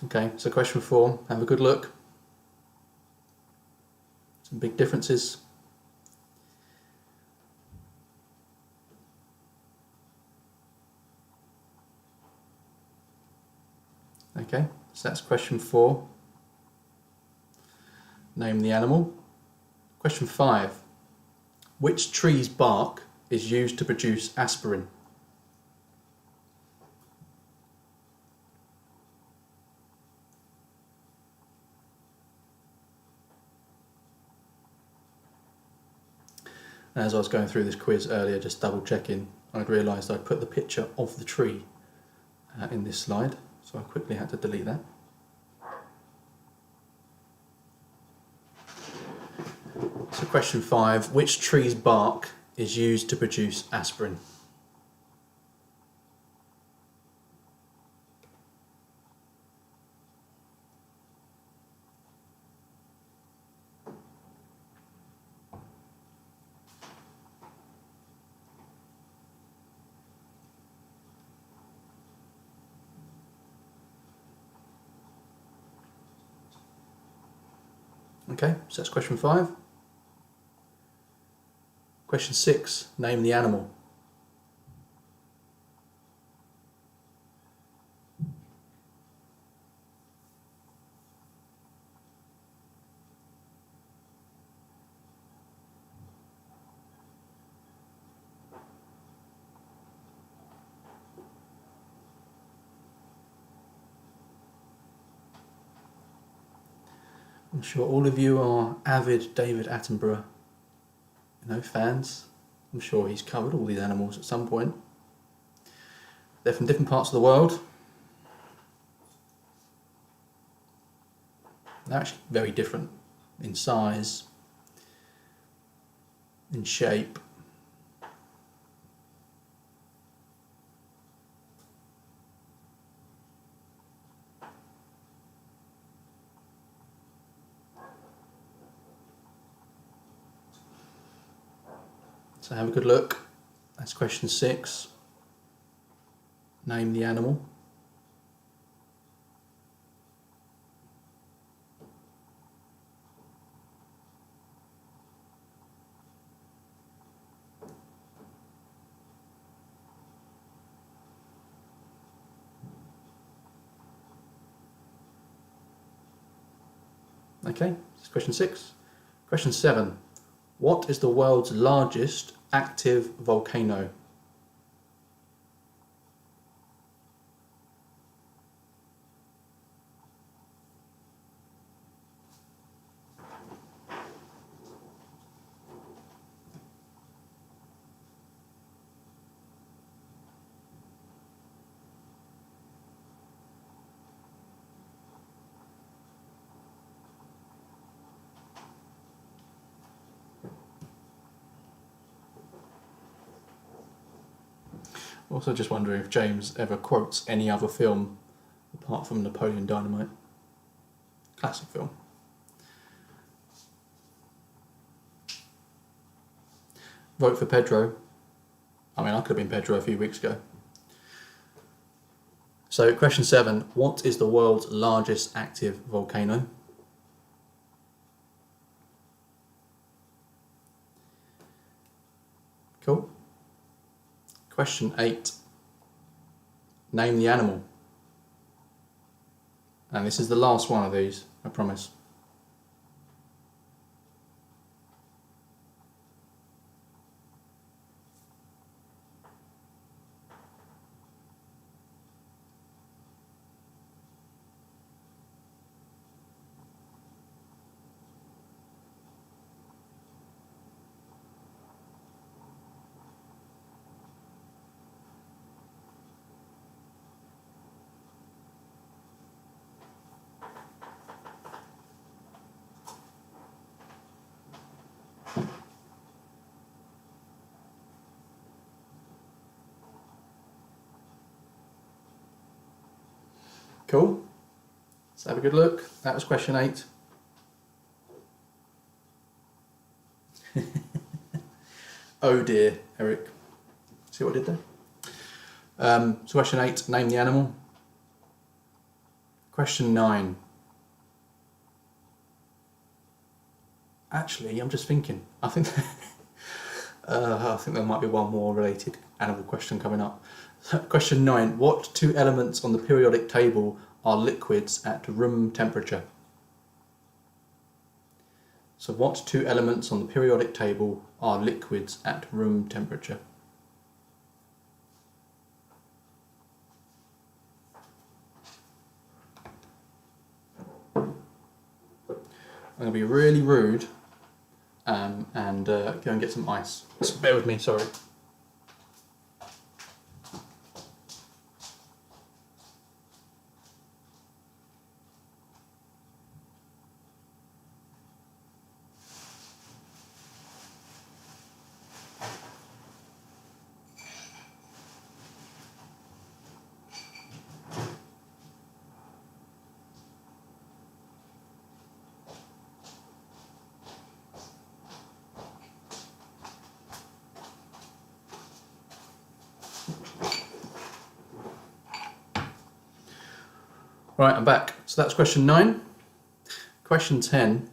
Okay, so question 4, have a good look. Some big differences. Okay, so that's question 4. Name the animal. Question 5. Which tree's bark is used to produce aspirin? And as I was going through this quiz earlier, just double checking, I'd realised I'd put the picture of the tree in this slide, so I quickly had to delete that. So question 5, which tree's bark is used to produce aspirin? Okay, so that's question 5. Question 6, name the animal. I'm sure all of you are avid David Attenborough, fans. I'm sure he's covered all these animals at some point. They're from different parts of the world. They're actually very different in size, in shape. So have a good look. That's question 6. Name the animal. Okay, this is question 6. Question 7. What is the world's largest active volcano? Also just wondering if James ever quotes any other film apart from Napoleon Dynamite. Classic film. Vote for Pedro. I mean, I could have been Pedro a few weeks ago. So question 7. What is the world's largest active volcano? Cool. Question 8. Name the animal. And this is the last one of these, I promise. Cool. Let's have a good look. That was question 8. Oh dear, Eric. See what I did there? So question 8, name the animal. Question 9. Actually, I'm just thinking. I think there might be one more related animal question coming up. Question 9. What 2 elements on the periodic table are liquids at room temperature? So what 2 elements on the periodic table are liquids at room temperature? I'm going to be really rude and go and get some ice. So bear with me, sorry. Right, I'm back. So that's question 9. Question 10.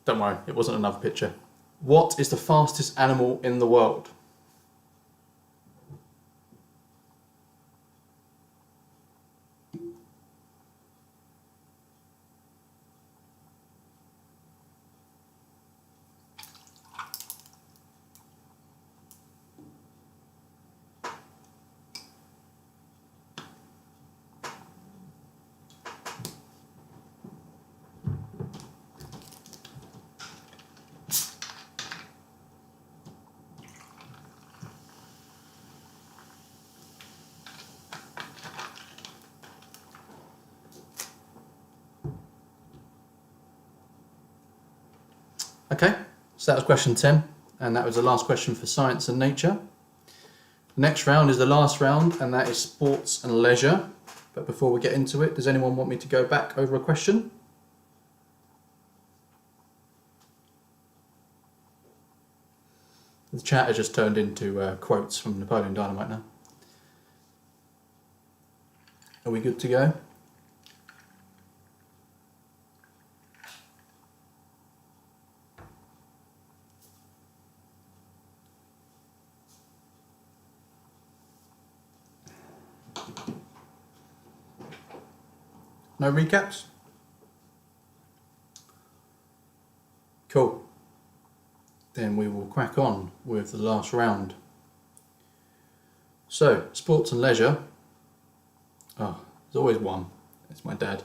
Don't worry, it wasn't another picture. What is the fastest animal in the world? Okay, so that was question 10, and that was the last question for science and nature. The next round is the last round, and that is sports and leisure. But before we get into it, does anyone want me to go back over a question? The chat has just turned into quotes from Napoleon Dynamite now. Are we good to go? No recaps? Cool. Then we will crack on with the last round. So, sports and leisure. Oh, there's always one. It's my dad.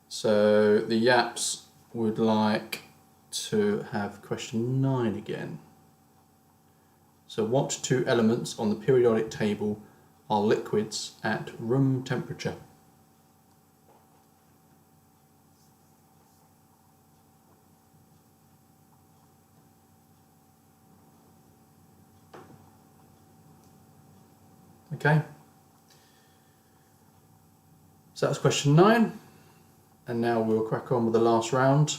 So, the Yaps would like to have question 9 again. So, what two elements on the periodic table are liquids at room temperature? Okay. So that's question 9. And now we'll crack on with the last round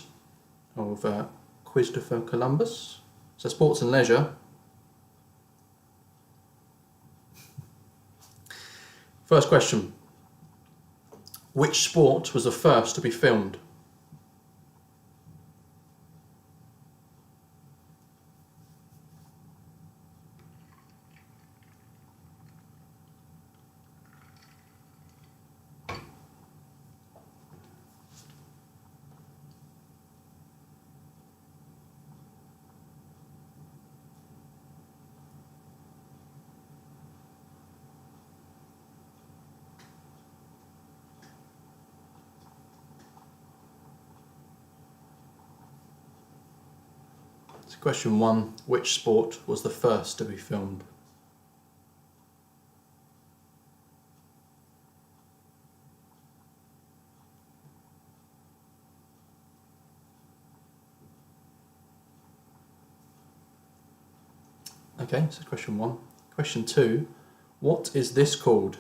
of Quizthopher Columbus. So sports and leisure. First question. Which sport was the first to be filmed? So question 1. Which sport was the first to be filmed? Okay, so question 1. Question 2. What is this called?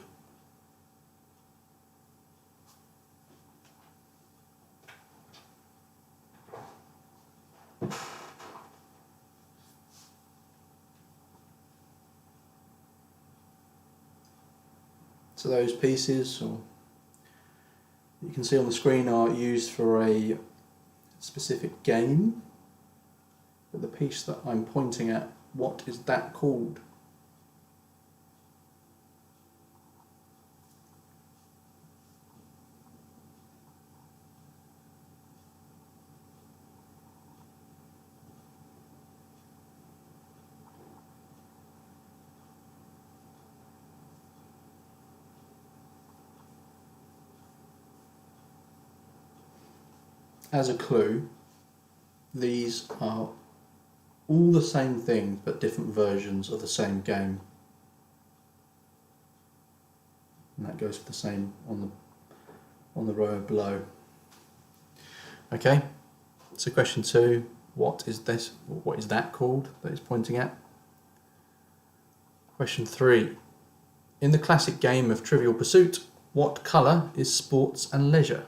So those pieces, or you can see on the screen, are used for a specific game. But the piece that I'm pointing at, what is that called? As a clue, these are all the same thing but different versions of the same game. And that goes for the same on the row below. Okay, so question 2, what is this? What is that called that it's pointing at? Question 3, in the classic game of Trivial Pursuit, what colour is sports and leisure?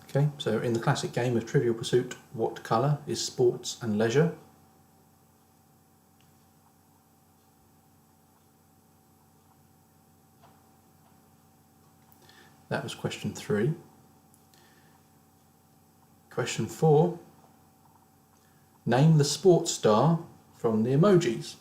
Okay, so in the classic game of Trivial Pursuit, what colour is sports and leisure? That was question 3. Question 4, name the sports star from the emojis.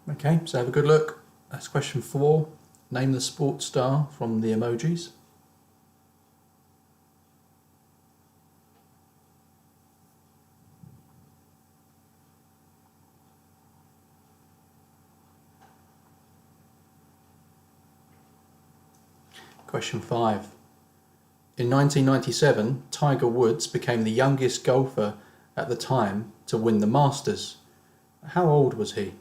Okay, so have a good look. That's question 4. Name the sports star from the emojis. Question 5. In 1997, Tiger Woods became the youngest golfer at the time to win the Masters. How old was he?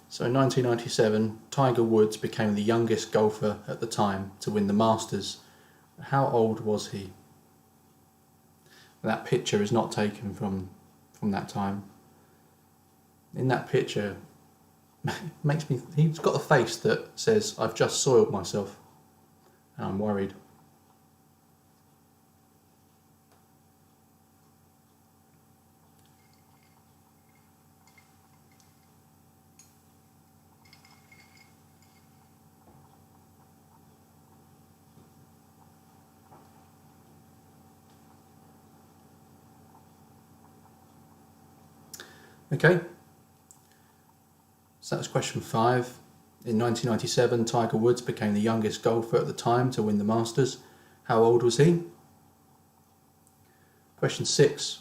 So in 1997, Tiger Woods became the youngest golfer at the time to win the Masters. How old was he? That picture is not taken from that time. In that picture, makes me. He's got a face that says, "I've just soiled myself, and I'm worried." Okay, so that's question 5. In 1997, Tiger Woods became the youngest golfer at the time to win the Masters. How old was he? Question 6.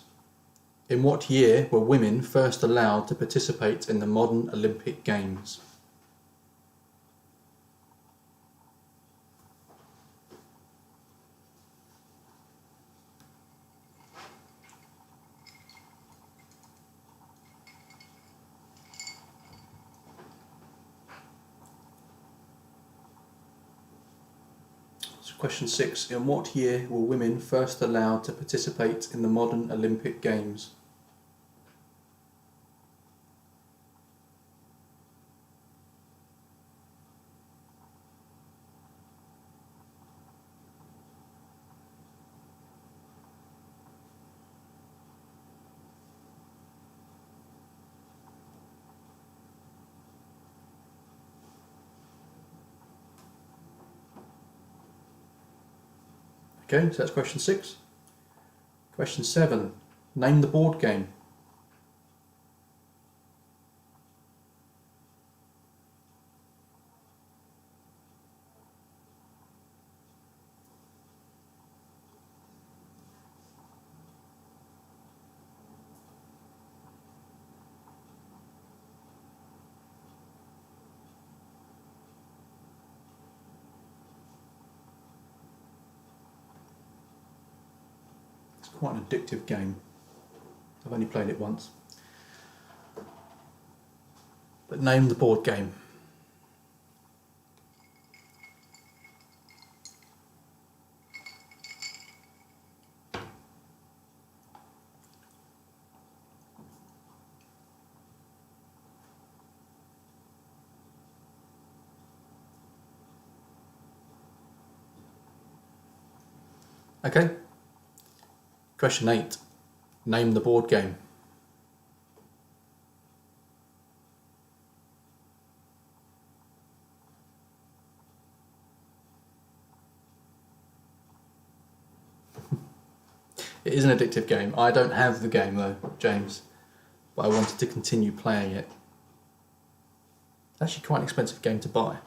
In what year were women first allowed to participate in the modern Olympic Games? Question 6. In what year were women first allowed to participate in the modern Olympic Games? Okay, so that's question 6. Question 7. Name the board game. It's quite an addictive game. I've only played it once. But name the board game. Okay. Question 8. Name the board game. It is an addictive game. I don't have the game though, James, but I wanted to continue playing it. It's actually quite an expensive game to buy.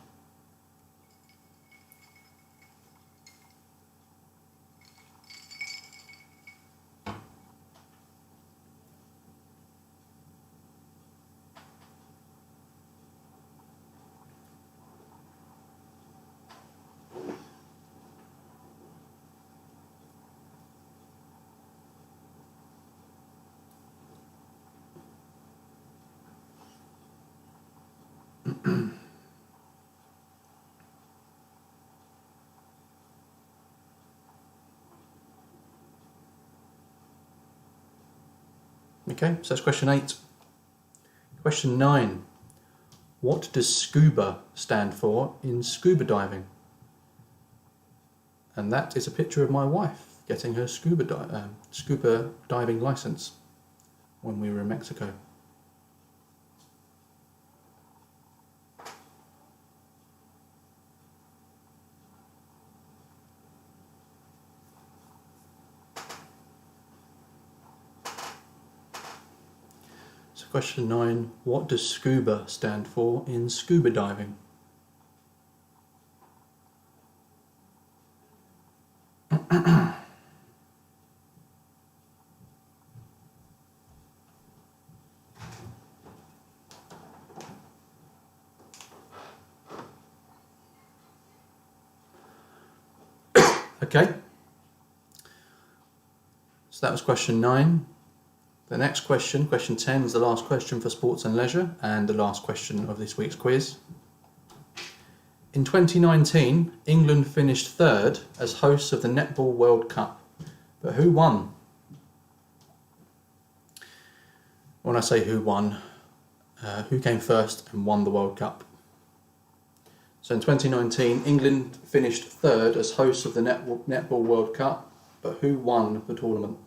Okay, so that's question 8. Question 9. What does SCUBA stand for in scuba diving? And that is a picture of my wife getting her scuba diving license when we were in Mexico. question 9. What does scuba stand for in scuba diving? Okay. So that was question 9. The next question, question 10, is the last question for sports and leisure and the last question of this week's quiz. In 2019, England finished third as hosts of the Netball World Cup. But who won? When I say who won, who came first and won the World Cup? So in 2019, England finished third as hosts of the Netball World Cup. But who won the tournament?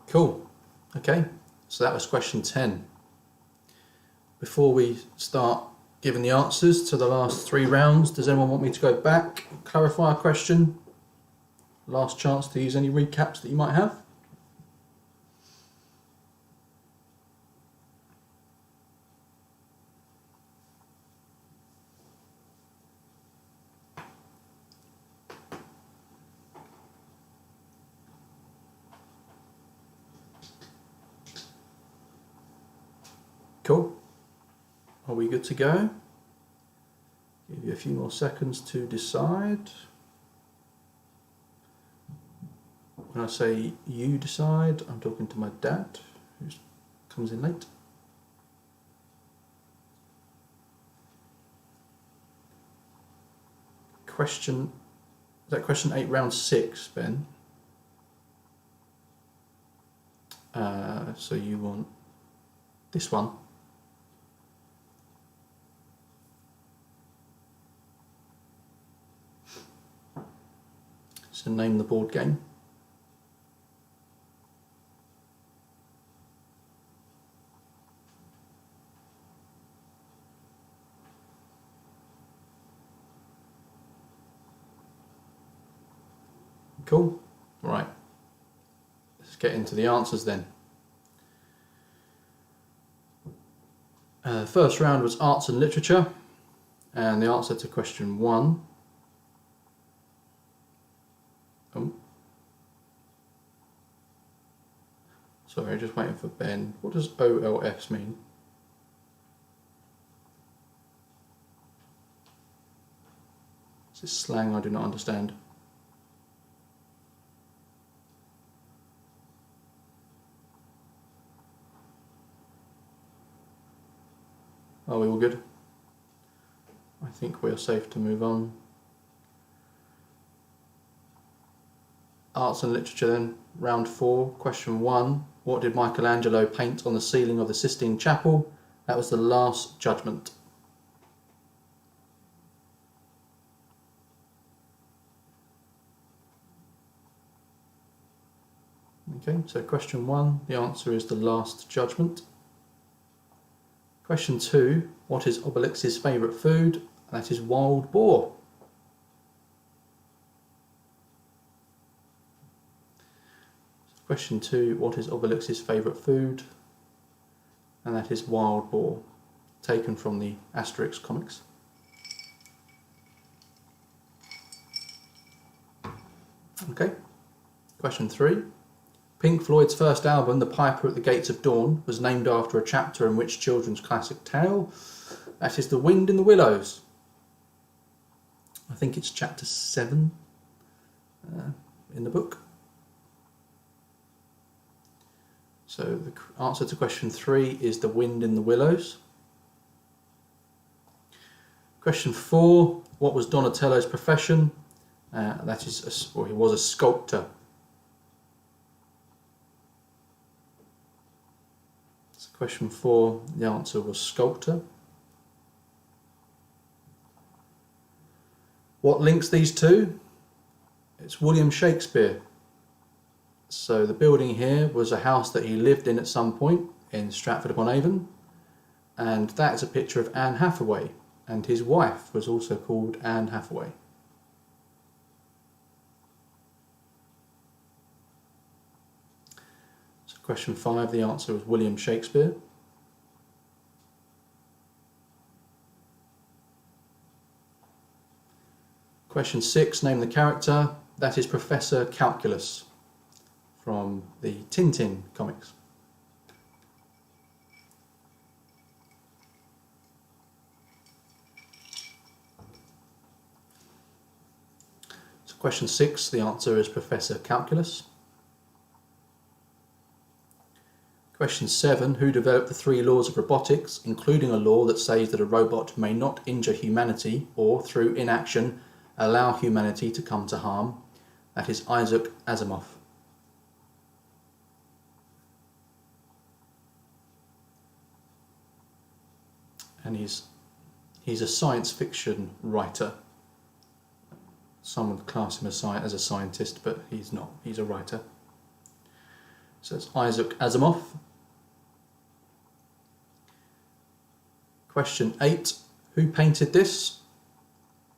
Cool. Okay, so that was question 10. Before we start giving the answers to the last 3 rounds, does anyone want me to go back, clarify a question? Last chance to use any recaps that you might have. Cool. Are we good to go? Give you a few more seconds to decide. When I say you decide, I'm talking to my dad, who comes in late. Question, is that question 8, round 6, Ben? So you want this one. So name the board game. Cool. Right. Let's get into the answers then. First round was arts and literature, and the answer to question 1. Oh. Sorry, just waiting for Ben. What does OLS mean? Is this slang I do not understand? Are we all good? I think we are safe to move on. Arts and literature then, round 4, question 1. What did Michelangelo paint on the ceiling of the Sistine Chapel? That was the Last Judgment. Okay, so question 1, the answer is the Last Judgment. Question 2, what is Obelix's favourite food? That is wild boar. Question 2, what is Obelix's favourite food? And that is wild boar, taken from the Asterix comics. Okay, question 3. Pink Floyd's first album, The Piper at the Gates of Dawn, was named after a chapter in which children's classic tale? That is The Wind in the Willows. I think it's chapter 7 in the book. So the answer to question 3 is The Wind in the Willows. Question 4, what was Donatello's profession? That is, he was a sculptor. Question 4, the answer was sculptor. What links these two? It's William Shakespeare. So the building here was a house that he lived in at some point in Stratford-upon-Avon, and that is a picture of Anne Hathaway, and his wife was also called Anne Hathaway. So question 5, the answer was William Shakespeare. Question 6, name the character. That is Professor Calculus from the Tintin comics. So question 6, the answer is Professor Calculus. Question 7, who developed the 3 laws of robotics, including a law that says that a robot may not injure humanity or, through inaction, allow humanity to come to harm? That is Isaac Asimov. And he's a science fiction writer. Some would class him as a scientist, but he's not. He's a writer. So it's Isaac Asimov. Question 8, who painted this?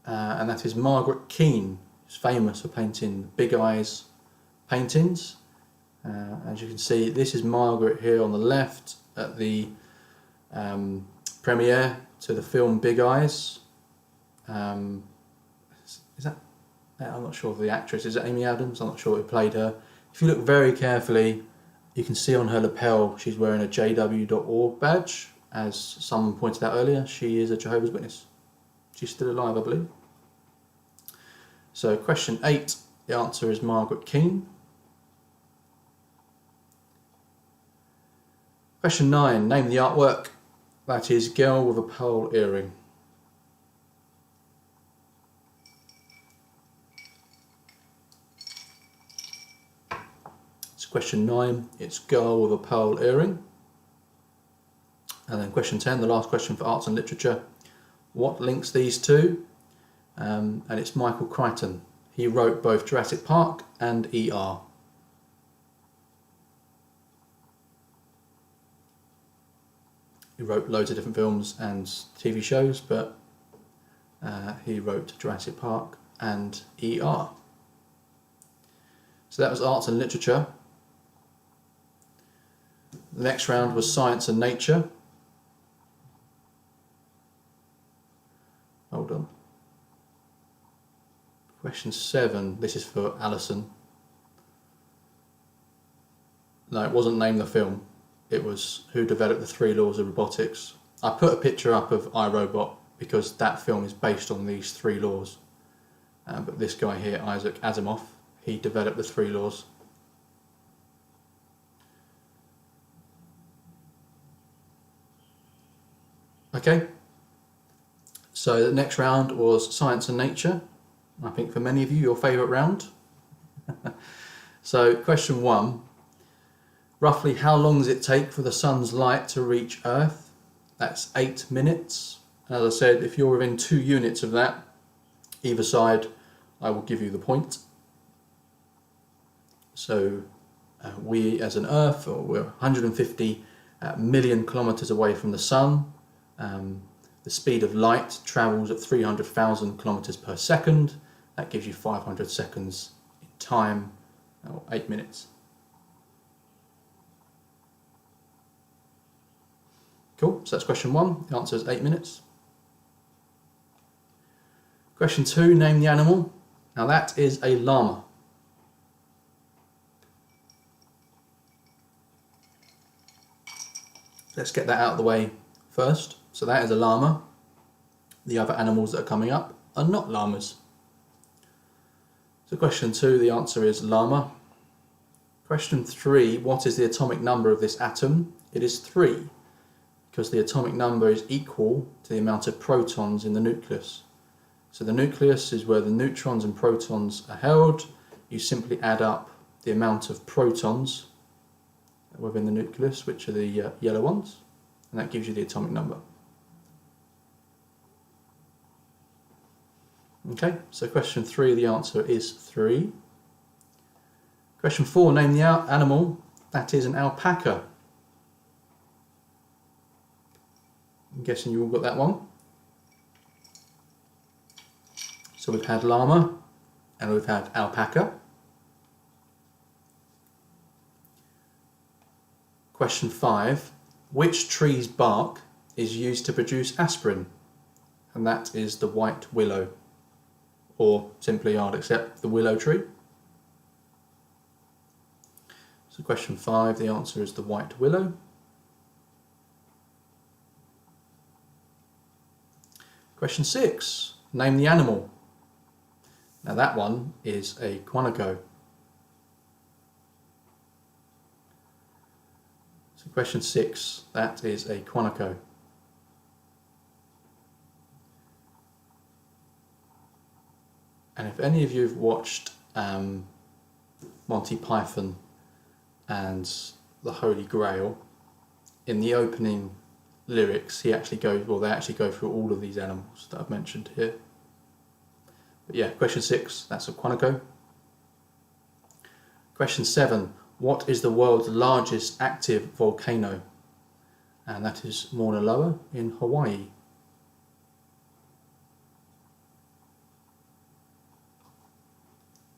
And that is Margaret Keane, who's famous for painting Big Eyes paintings. As you can see, this is Margaret here on the left at the premiere to the film Big Eyes. Is that? I'm not sure of the actress. Is it Amy Adams? I'm not sure who played her. If you look very carefully, you can see on her lapel she's wearing a JW.org badge. As someone pointed out earlier, she is a Jehovah's Witness. She's still alive, I believe. So question 8, the answer is Margaret Keane. Question 9, name the artwork. That is Girl with a Pearl Earring. So question 9, it's Girl with a Pearl Earring. And then question 10, the last question for arts and literature. What links these two? And it's Michael Crichton. He wrote both Jurassic Park and ER. He wrote loads of different films and TV shows, but he wrote Jurassic Park and ER. So that was arts and literature. The next round was science and nature. Hold on. Question 7, this is for Alison. No, it wasn't name the film. It was who developed the 3 laws of robotics. I put a picture up of iRobot because that film is based on these 3 laws. But this guy here, Isaac Asimov, he developed the 3 laws. Okay. So the next round was science and nature. I think for many of you, your favourite round. So question 1, roughly how long does it take for the sun's light to reach Earth? That's 8 minutes. And as I said, if you're within 2 units of that, either side, I will give you the point. So we as an Earth, we're 150 million kilometres away from the sun. The speed of light travels at 300,000 kilometres per second. That gives you 500 seconds in time, or 8 minutes. Cool, so that's question 1. The answer is 8 minutes. Question 2, name the animal. Now that is a llama. Let's get that out of the way first. So that is a llama. The other animals that are coming up are not llamas. So question 2, the answer is llama. Question 3, what is the atomic number of this atom? It is 3, because the atomic number is equal to the amount of protons in the nucleus. So the nucleus is where the neutrons and protons are held. You simply add up the amount of protons within the nucleus, which are the yellow ones, and that gives you the atomic number. Okay, so question 3, the answer is 3. Question 4, name the animal. That is an alpaca. I'm guessing you all got that one. So we've had llama and we've had alpaca. Question 5, which tree's bark is used to produce aspirin? And that is the white willow, or simply I'd accept the willow tree. So question 5, the answer is the white willow. Question 6, name the animal. Now that one is a guanaco. So question 6, that is a guanaco. And if any of you have watched Monty Python and the Holy Grail, in the opening lyrics they actually go through all of these animals that I've mentioned here. But yeah, question 6, that's a guanaco. Question 7, what is the world's largest active volcano? And that is Mauna Loa in Hawaii.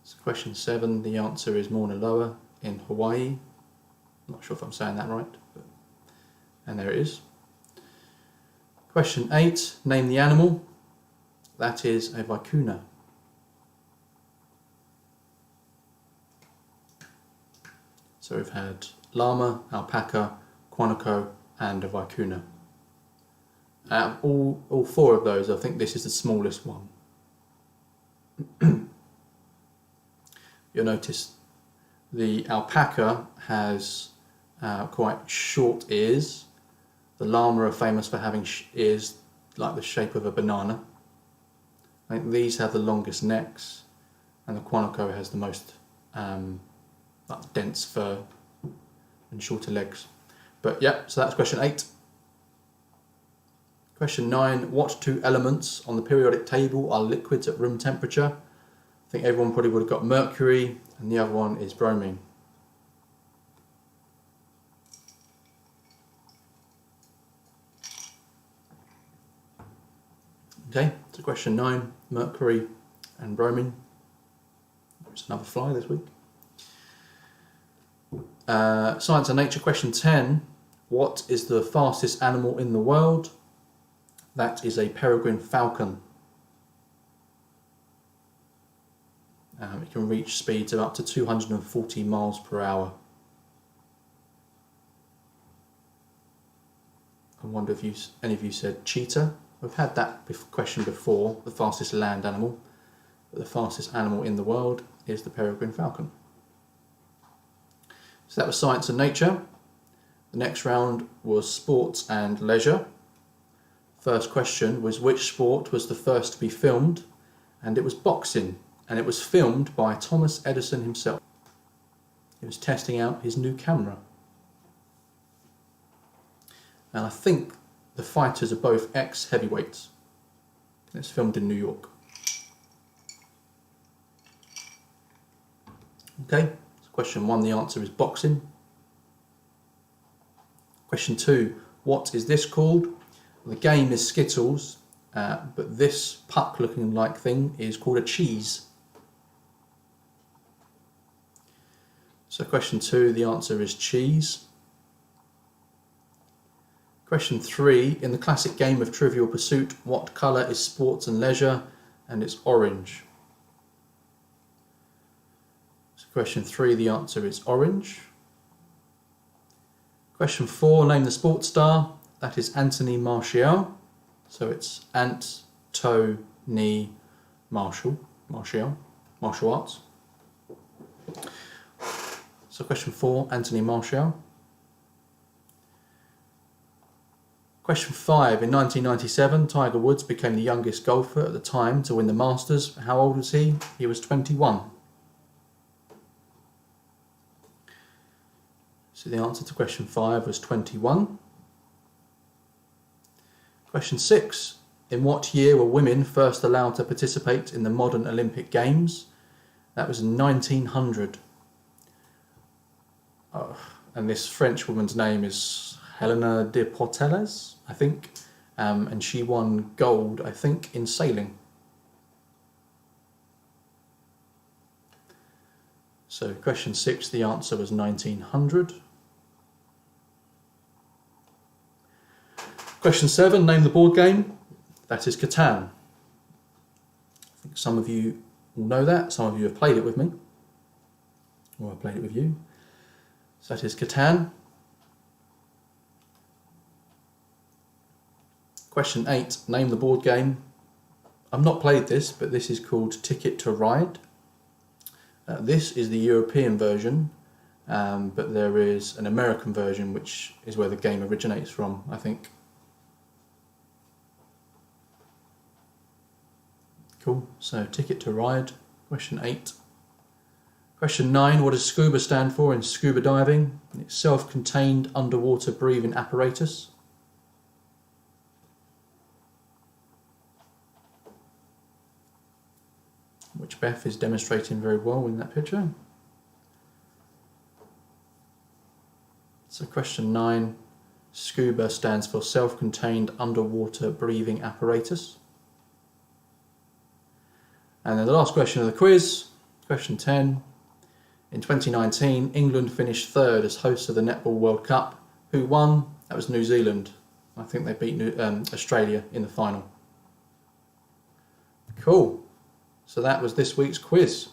So question 7, the answer is Mauna Loa in Hawaii. I'm not sure if I'm saying that right, but, and there it is. Question 8, name the animal. That is a vicuna. So we've had llama, alpaca, guanaco and a vicuna. Out of all 4 of those, I think this is the smallest one. You'll notice the alpaca has quite short ears. The llama are famous for having ears like the shape of a banana. I think these have the longest necks, and the guanaco has the most dense fur and shorter legs. But yeah, so that's question 8. Question 9, what 2 elements on the periodic table are liquids at room temperature? I think everyone probably would have got mercury, and the other one is bromine. Okay, so question 9, mercury and bromine. There's another fly this week. Science and nature, question 10. What is the fastest animal in the world? That is a peregrine falcon. It can reach speeds of up to 240 miles per hour. I wonder if any of you said cheetah. We've had that question before, the fastest land animal. But the fastest animal in the world is the peregrine falcon. So that was science and nature. The next round was sports and leisure. First question was, which sport was the first to be filmed? And it was boxing, and it was filmed by Thomas Edison himself. He was testing out his new camera. And I think the fighters are both ex-heavyweights. It's filmed in New York. Okay, so question 1, the answer is boxing. Question 2, what is this called? The game is Skittles, but this puck looking like thing is called a cheese. So question 2, the answer is cheese. Question 3, in the classic game of Trivial Pursuit, what colour is sports and leisure? And it's orange. So question 3, the answer is orange. Question 4, name the sports star. That is Anthony Martial. So it's Ant-To-Ni Martial arts. So question 4, Anthony Martial. Question 5, in 1997, Tiger Woods became the youngest golfer at the time to win the Masters. How old was he? He was 21. So the answer to question 5 was 21. Question 6, In what year were women first allowed to participate in the modern Olympic Games? That was 1900. Oh, and this French woman's name is Helena de Portelles, I think. And she won gold, I think, in sailing. So question 6, the answer was 1900. Question 7, name the board game. That is Catan. I think some of you will know that. Some of you have played it with me. Or I've played it with you. So that is Catan. Question 8, name the board game. I've not played this, but this is called Ticket to Ride. This is the European version, but there is an American version, which is where the game originates from, I think. Cool, so Ticket to Ride, question 8. Question 9, what does SCUBA stand for in scuba diving? It's self-contained underwater breathing apparatus. Which Beth is demonstrating very well in that picture. So question 9, SCUBA stands for self-contained underwater breathing apparatus. And then the last question of the quiz, question 10. In 2019, England finished third as hosts of the Netball World Cup. Who won? That was New Zealand. I think they beat Australia in the final. Cool. So that was this week's quiz.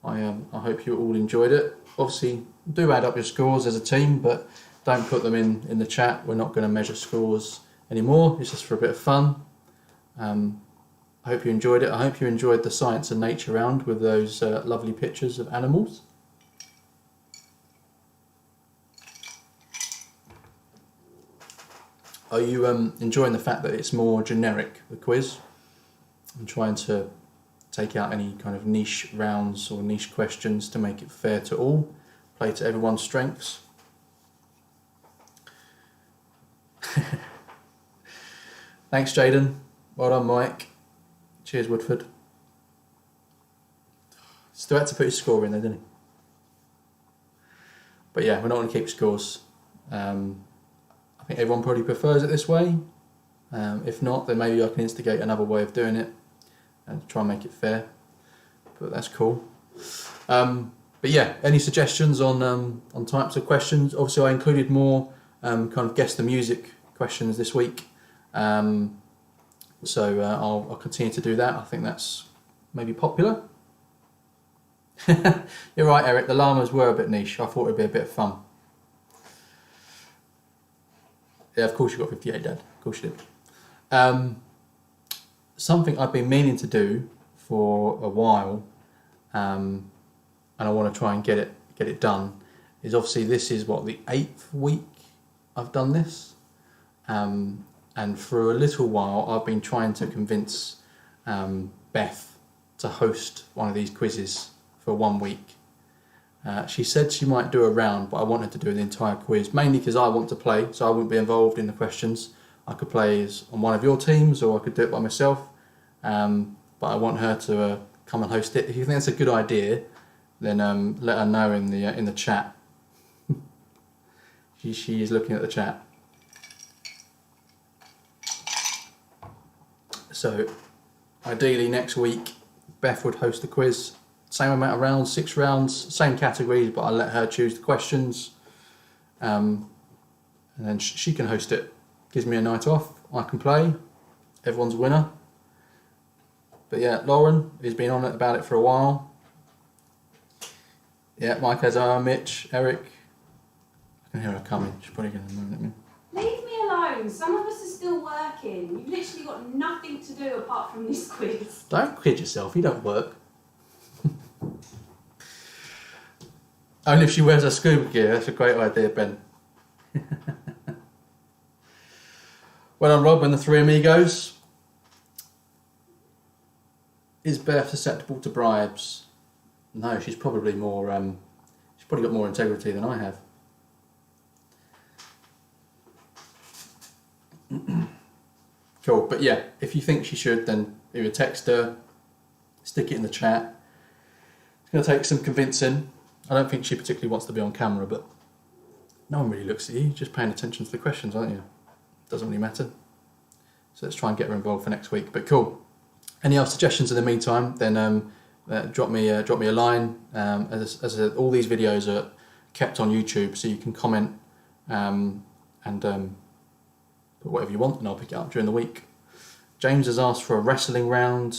I hope you all enjoyed it. Obviously, do add up your scores as a team, but don't put them in the chat. We're not going to measure scores anymore. It's just for a bit of fun. I hope you enjoyed it. I hope you enjoyed the science and nature round with those lovely pictures of animals. Are you enjoying the fact that it's more generic, the quiz? I'm trying to take out any kind of niche rounds or niche questions to make it fair to all, play to everyone's strengths. Thanks, Jaden. Well done, Mike. Cheers, Woodford. Still had to put his score in there, didn't he? But yeah, we're not going to keep scores. I think everyone probably prefers it this way. If not, then maybe I can instigate another way of doing it and try and make it fair. But that's cool. But yeah, any suggestions on types of questions? Obviously, I included more kind of guess the music questions this week. So I'll continue to do that. I think that's maybe popular. You're right, Eric. The llamas were a bit niche. I thought it'd be a bit of fun. Yeah, of course you got 58, Dad. Of course you did. Something I've been meaning to do for a while, and I want to try and get it done, is obviously this is what, the 8th week I've done this, and for a little while I've been trying to convince Beth to host one of these quizzes for 1 week. She said she might do a round, but I want her to do the entire quiz, mainly because I want to play, so I wouldn't be involved in the questions. I could play as on one of your teams, or I could do it by myself, but I want her to come and host it. If you think that's a good idea, then let her know in the chat. She is looking at the chat. So ideally next week Beth would host the quiz. Same amount of rounds, 6 rounds, same categories, but I'll let her choose the questions, and then she can host it. Gives me a night off, I can play, everyone's a winner. But yeah, Lauren has been on it about it for a while. Yeah, Mike has Mitch, Eric. I can hear her coming, she's probably going to moan at me. Leave me alone, some of us are still working. You've literally got nothing to do apart from this quiz. Don't kid yourself, you don't work. Only if she wears her scuba gear. That's a great idea, Ben. Well done, Rob and the 3 amigos. Is Beth susceptible to bribes? No, she's probably more. She's probably got more integrity than I have. Cool. But yeah, if you think she should, then either text her, stick it in the chat. It's going to take some convincing. I don't think she particularly wants to be on camera, but no one really looks at you. You're just paying attention to the questions, aren't you? Doesn't really matter. So let's try and get her involved for next week. But cool. Any other suggestions in the meantime, then drop me a line. As I said, all these videos are kept on YouTube, so you can comment and put whatever you want, and I'll pick it up during the week. James has asked for a wrestling round.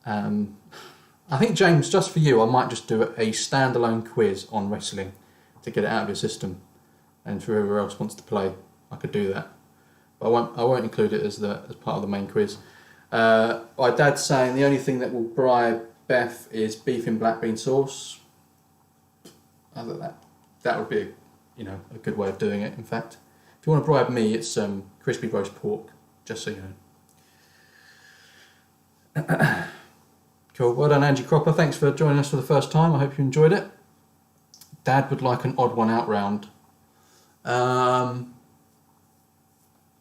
I think, James, just for you, I might just do a standalone quiz on wrestling to get it out of your system, and for whoever else wants to play, I could do that. But I won't include it as part of the main quiz. My dad's saying the only thing that will bribe Beth is beef in black bean sauce. Other than that would be a good way of doing it. In fact, if you want to bribe me, it's crispy roast pork. Just so you know. Cool. Well done, Angie Cropper. Thanks for joining us for the first time. I hope you enjoyed it. Dad would like an odd one out round.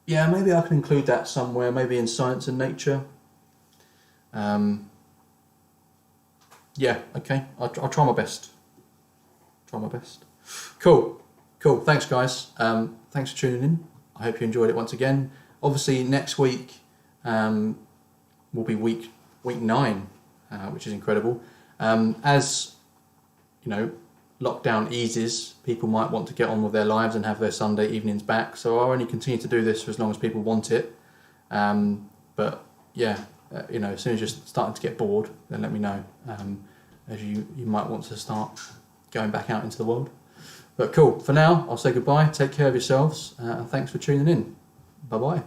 Yeah, maybe I can include that somewhere, maybe in Science and Nature. Yeah, okay, I'll try my best. Cool. Thanks, guys. Thanks for tuning in. I hope you enjoyed it once again. Obviously, next week will be week 9, which is incredible. As lockdown eases, people might want to get on with their lives and have their Sunday evenings back. So I'll only continue to do this for as long as people want it. But yeah, as soon as you're starting to get bored, then let me know. As you might want to start going back out into the world. But cool. For now, I'll say goodbye. Take care of yourselves, and thanks for tuning in. Bye bye.